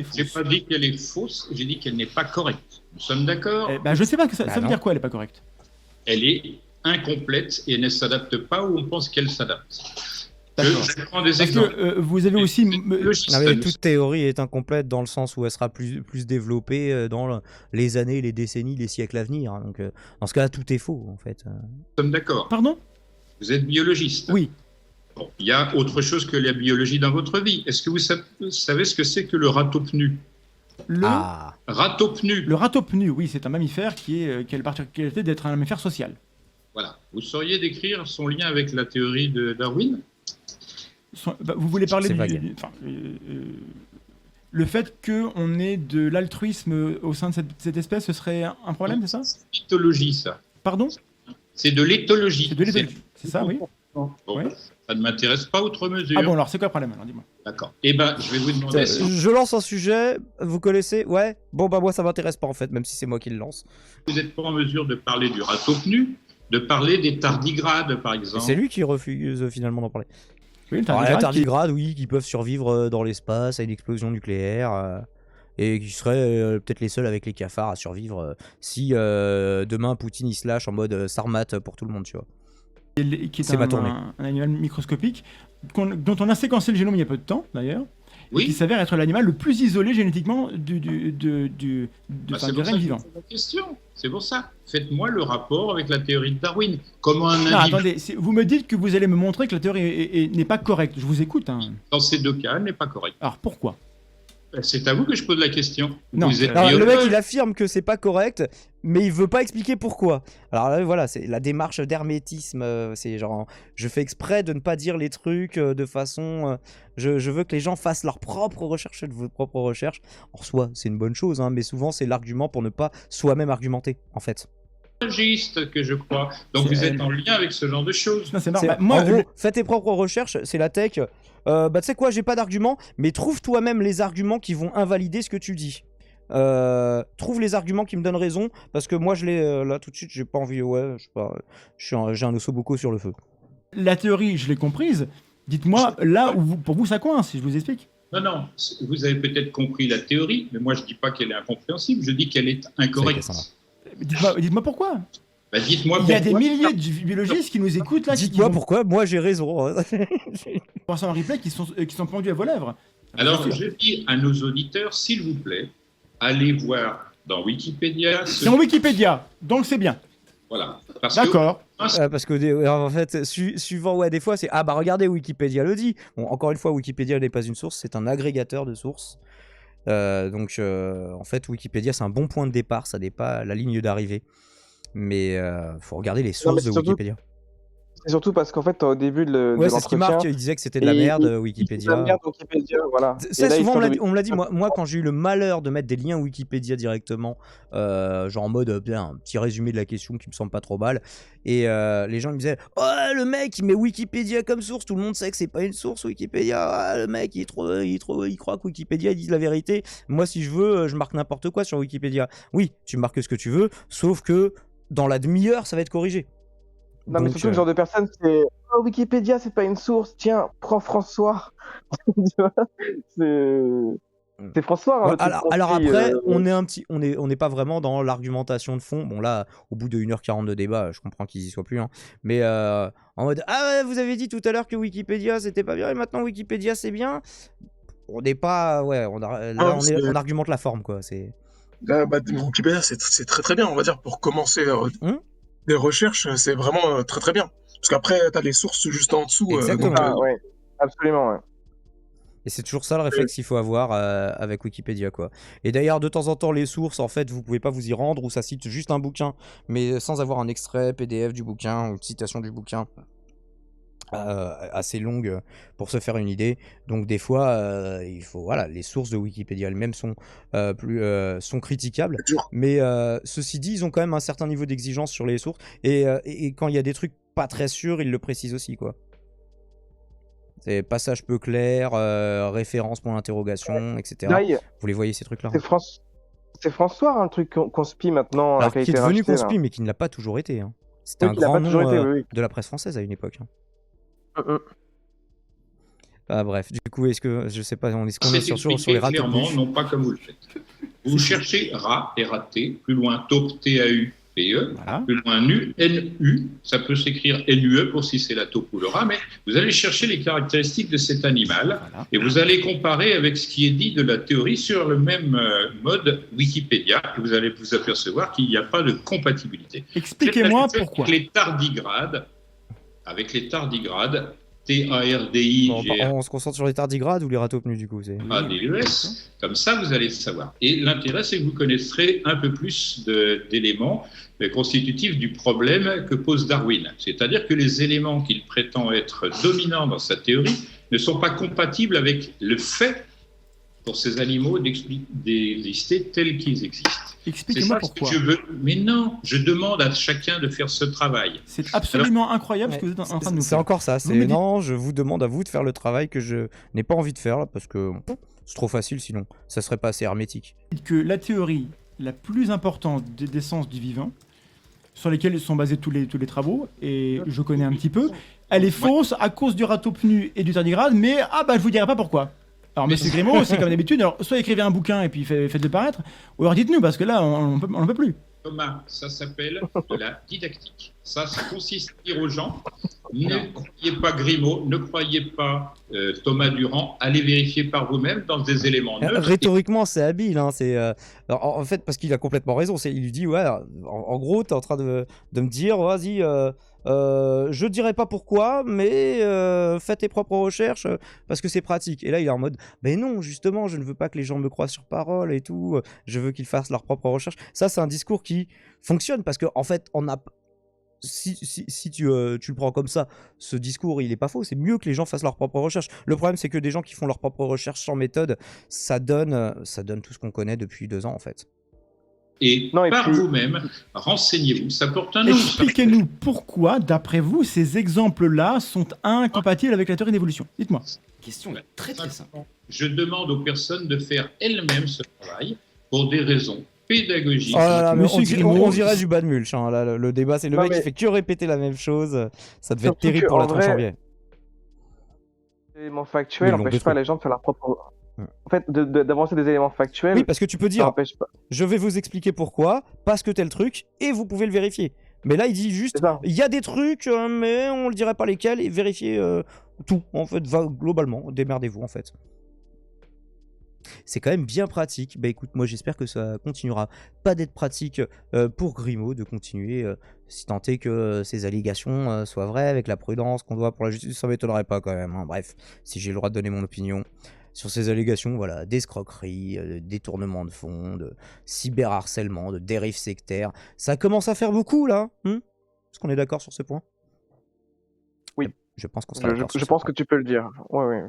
Speaker 9: fausse.
Speaker 6: J'ai pas dit qu'elle est fausse, j'ai dit qu'elle n'est pas correcte. Nous sommes d'accord?
Speaker 9: Je sais pas que ça veut dire quoi, elle est pas correcte.
Speaker 6: Elle est incomplète et elle ne s'adapte pas où on pense qu'elle s'adapte. Je prends des exemples.
Speaker 9: Que, vous avez aussi...
Speaker 1: toute théorie est incomplète dans le sens où elle sera plus développée dans les années, les décennies, les siècles à venir. Donc, dans ce cas-là, tout est faux, en fait.
Speaker 6: Nous sommes d'accord.
Speaker 9: Pardon?
Speaker 6: Vous êtes biologiste.
Speaker 9: Oui.
Speaker 6: Bon, il y a autre chose que la biologie dans votre vie. Est-ce que vous savez ce que c'est que le ratopnu? Ratopnu.
Speaker 9: Le ratopnu, oui, c'est un mammifère qui a la particularité d'être un mammifère social.
Speaker 6: Voilà. Vous sauriez décrire son lien avec la théorie de Darwin?
Speaker 9: Vous voulez parler le fait qu'on ait de l'altruisme au sein de cette espèce, ce serait un problème, c'est ça?
Speaker 6: C'est de l'éthologie, ça.
Speaker 9: Pardon?
Speaker 6: C'est de l'éthologie.
Speaker 9: C'est de l'éthologie, c'est ça, oui.
Speaker 6: Bon, ouais. Ça ne m'intéresse pas outre mesure.
Speaker 9: Ah bon, alors c'est quoi le problème, alors dis-moi.
Speaker 6: D'accord. Eh ben, je vais vous demander...
Speaker 1: Je lance un sujet, vous connaissez? Ouais. Bon, bah moi ça m'intéresse pas en fait, même si c'est moi qui le lance.
Speaker 6: Vous n'êtes pas en mesure de parler du ratopnu, de parler des tardigrades, par exemple.
Speaker 1: C'est lui qui refuse finalement d'en parler.
Speaker 9: Oui,
Speaker 1: les tardigrades, oui, qui peuvent survivre dans l'espace à une explosion nucléaire. et qui seraient peut-être les seuls avec les cafards à survivre si demain Poutine il se lâche en mode Sarmat pour tout le monde, tu vois.
Speaker 9: Qui est un animal microscopique dont on a séquencé le génome il y a peu de temps d'ailleurs,
Speaker 6: Oui.
Speaker 9: qui s'avère être l'animal le plus isolé génétiquement du
Speaker 6: C'est
Speaker 9: du
Speaker 6: pour ça
Speaker 9: règne
Speaker 6: que
Speaker 9: vivant.
Speaker 6: je pose la question. C'est pour ça. Faites-moi le rapport avec la théorie de Darwin. Comment un
Speaker 9: Non,
Speaker 6: individu,
Speaker 9: attendez, vous me dites que vous allez me montrer que la théorie n'est pas correcte. Je vous écoute. Hein.
Speaker 6: dans ces deux cas, n'est pas correct.
Speaker 9: Alors pourquoi?
Speaker 6: C'est à vous que je pose la question.
Speaker 9: Non.
Speaker 6: Vous êtes
Speaker 1: Alors, le mec
Speaker 6: biologue.
Speaker 1: il affirme que c'est pas correct, mais il veut pas expliquer pourquoi. Alors là voilà, c'est la démarche d'hermétisme, c'est genre je fais exprès de ne pas dire les trucs de façon je veux que les gens fassent leurs propres recherches, de vos propres recherches. En soi, c'est une bonne chose, hein, mais souvent c'est l'argument pour ne pas soi-même argumenter en fait.
Speaker 6: Biologiste que je crois. Donc vous êtes en lien avec ce genre de choses.
Speaker 9: Non, c'est
Speaker 1: C'est-
Speaker 9: marrant. Moi,
Speaker 1: en gros, fais tes propres recherches, c'est la tech. Bah tu sais quoi, j'ai pas d'arguments, mais trouve toi-même les arguments qui vont invalider ce que tu dis. Trouve les arguments qui me donnent raison, parce que moi je l'ai là tout de suite, j'ai pas envie, ouais, je sais pas, j'ai un ossobuco sur le feu.
Speaker 9: la théorie, je l'ai comprise. Dites-moi là où pour vous ça coince, si je vous explique.
Speaker 6: Non, vous avez peut-être compris la théorie, mais moi je dis pas qu'elle est incompréhensible, je dis qu'elle est incorrecte.
Speaker 1: Ça
Speaker 9: Dites-moi pourquoi.
Speaker 6: Bah, dites-moi
Speaker 9: Il y a
Speaker 6: pourquoi.
Speaker 9: des milliers de biologistes qui nous écoutent là,
Speaker 1: Dites-moi pourquoi, moi j'ai raison.
Speaker 9: Pour en replay qui sont pendus à vos lèvres.
Speaker 6: Alors je dis à nos auditeurs, s'il vous plaît, allez voir dans Wikipédia.
Speaker 9: C'est en Wikipédia, donc c'est bien.
Speaker 6: Voilà. Parce
Speaker 9: D'accord.
Speaker 1: Parce que en fait, suivant, ouais, des fois c'est ah bah regardez, Wikipédia le dit. Bon, encore une fois, Wikipédia n'est pas une source, c'est un agrégateur de sources. Donc en fait, Wikipédia c'est un bon point de départ, ça n'est pas la ligne d'arrivée. Mais faut regarder les sources de Wikipédia.
Speaker 3: C'est surtout parce qu'en fait, au début de
Speaker 1: Ouais, c'est ce qui
Speaker 3: l'entretien,
Speaker 1: marque, il disait que c'était de la merde, Wikipédia.
Speaker 3: de la merde Wikipédia, voilà.
Speaker 1: Ça,
Speaker 3: Et là,
Speaker 1: souvent,
Speaker 3: il
Speaker 1: on me l'a dit, moi quand j'ai eu le malheur de mettre des liens Wikipédia directement, genre en mode bien, un petit résumé de la question qui me semble pas trop mal, et les gens ils me disaient « Oh, le mec, il met Wikipédia comme source, tout le monde sait que c'est pas une source, Wikipédia, ah, le mec, il croit que Wikipédia, il dit la vérité. Moi, si je veux, je marque n'importe quoi sur Wikipédia. Oui, tu marques ce que tu veux, sauf que dans la demi-heure, ça va être corrigé. »
Speaker 3: Non, mais
Speaker 1: Donc,
Speaker 3: surtout, le genre de personne, c'est oh, Wikipédia, c'est pas une source, tiens, prends François. Tu vois, c'est François. Hein,
Speaker 1: Ouais,
Speaker 3: le truc
Speaker 1: alors
Speaker 3: construit,
Speaker 1: après, on n'est pas vraiment dans l'argumentation de fond. Bon là, au bout de 1h40 de débat, je comprends qu'ils y soient plus. Hein. Mais en mode, ah ouais, vous avez dit tout à l'heure que Wikipédia c'était pas bien et maintenant Wikipédia c'est bien. On n'est pas, ouais, on argumente la forme quoi. C'est.
Speaker 8: Là, Wikipédia, c'est très très bien, on va dire, pour commencer des recherches, c'est vraiment très très bien. Parce qu'après, t'as les sources juste en dessous.
Speaker 1: Exactement.
Speaker 3: Ah, ouais, absolument, ouais.
Speaker 1: Et c'est toujours ça le réflexe qu'il faut avoir avec Wikipédia quoi. Et d'ailleurs de temps en temps les sources en fait vous pouvez pas vous y rendre ou ça cite juste un bouquin mais sans avoir un extrait PDF du bouquin ou une citation du bouquin assez longue pour se faire une idée. Donc des fois il faut voilà, les sources de Wikipédia elles-mêmes sont sont critiquables mais ceci dit ils ont quand même un certain niveau d'exigence sur les sources et quand il y a des trucs pas très sûrs ils le précisent aussi quoi. C'est passage peu clair, référence pour l'interrogation, etc.
Speaker 3: Là,
Speaker 1: vous les voyez ces trucs-là.
Speaker 3: C'est François, hein, le truc conspi maintenant.
Speaker 1: Alors,
Speaker 3: qui a
Speaker 1: qui est
Speaker 3: été
Speaker 1: devenu
Speaker 3: racheté,
Speaker 1: conspi,
Speaker 3: là.
Speaker 1: mais qui ne l'a pas toujours été. Hein. C'était
Speaker 3: Oui,
Speaker 1: un
Speaker 3: qui l'a
Speaker 1: grand
Speaker 3: pas toujours
Speaker 1: nom
Speaker 3: été, oui.
Speaker 1: de la presse française à une époque. Hein. Ah, bref, du coup, est-ce que, je sais pas, est-ce qu'on est sur les rats
Speaker 6: clairement, non pas comme vous le faites. Vous cherchez rat, R-A-T, plus loin taupe, T-A-U-P-E,
Speaker 9: Voilà.
Speaker 6: plus loin nu, N-U, ça peut s'écrire N-U-E pour si c'est la taupe ou le rat, mais vous allez chercher les caractéristiques de cet animal et vous allez comparer avec ce qui est dit de la théorie sur le même mode Wikipédia et vous allez vous apercevoir qu'il n'y a pas de compatibilité.
Speaker 9: Expliquez-moi pourquoi.
Speaker 6: Avec les tardigrades, T-A-R-D-I-G-R.
Speaker 1: On se concentre sur les tardigrades ou les rataupnus du coup
Speaker 6: A-D-E-S, comme ça vous allez savoir. Et l'intérêt c'est que vous connaîtrez un peu plus d'éléments constitutifs du problème que pose Darwin. C'est-à-dire que les éléments qu'il prétend être dominants dans sa théorie ne sont pas compatibles avec le fait pour ces animaux d'exister tels qu'ils existent.
Speaker 9: Expliquez-moi pourquoi.
Speaker 6: Que je veux. Mais non, je demande à chacun de faire ce travail.
Speaker 9: C'est absolument incroyable ce que vous êtes en train de nous faire.
Speaker 1: C'est encore ça, non, je vous demande à vous de faire le travail que je n'ai pas envie de faire là, parce que c'est trop facile sinon, ça serait pas assez hermétique.
Speaker 9: Que la théorie la plus importante des sens du vivant, sur lesquels sont basés tous les travaux, et je connais un petit peu, elle est fausse à cause du rataupnu et du tardigrade, mais je vous dirai pas pourquoi. Alors, monsieur Grimaud, c'est comme d'habitude, alors, soit écrivez un bouquin et puis faites-le paraître, ou alors dites-nous, parce que là, on n'en peut plus.
Speaker 6: Thomas, ça s'appelle de la didactique. Ça consiste à dire aux gens, ne croyez pas Grimaud, ne croyez pas Thomas Durand, allez vérifier par vous-même dans des éléments neutres.
Speaker 1: Rhétoriquement, c'est habile. Hein, en fait, parce qu'il a complètement raison. Il lui dit, ouais, en gros, tu es en train de me dire, vas-y, je dirais pas pourquoi, mais fais tes propres recherches parce que c'est pratique. Et là, il est en mode, mais non, justement, je ne veux pas que les gens me croient sur parole et tout. Je veux qu'ils fassent leurs propres recherches. Ça, c'est un discours qui fonctionne parce que, en fait, on a. Si tu le prends comme ça, ce discours, il est pas faux. C'est mieux que les gens fassent leurs propres recherches. Le problème, c'est que des gens qui font leurs propres recherches sans méthode, ça donne tout ce qu'on connaît depuis 2 ans, en fait.
Speaker 6: Et par vous-même, renseignez-vous. Ça porte un nom.
Speaker 9: Expliquez-nous pourquoi, d'après vous, ces exemples-là sont incompatibles avec la théorie d'évolution. Dites-moi.
Speaker 7: Question très très simple.
Speaker 6: Je demande aux personnes de faire elles-mêmes ce travail pour des raisons pédagogiques.
Speaker 1: Oh là là, on dirait du bad mulch. Hein. Là, le débat, c'est le mec qui fait que répéter la même chose. Ça devait être terrible pour la tronche en biais.
Speaker 3: Les éléments factuels n'empêchent pas les gens de faire leur propre. En fait, d'avancer des éléments factuels.
Speaker 1: Oui, parce que tu peux dire, je vais vous expliquer pourquoi, parce que tel truc, et vous pouvez le vérifier. Mais là, il dit juste, il y a des trucs, mais on le dirait pas lesquels, et vérifiez tout. En fait, globalement, démerdez-vous, en fait. C'est quand même bien pratique. Bah écoute, moi j'espère que ça continuera pas d'être pratique pour Grimaud de continuer, si tant est que ces allégations soient vraies, avec la prudence qu'on doit pour la justice, ça m'étonnerait pas quand même. Hein. Bref, si j'ai le droit de donner mon opinion sur ces allégations, voilà, d'escroquerie, détournement de fonds, de cyberharcèlement, de dérive sectaire, ça commence à faire beaucoup là. Est-ce qu'on est d'accord sur ce point?
Speaker 3: Oui.
Speaker 1: Je pense qu'on sera d'accord.
Speaker 3: Je pense que tu peux le dire. Ouais.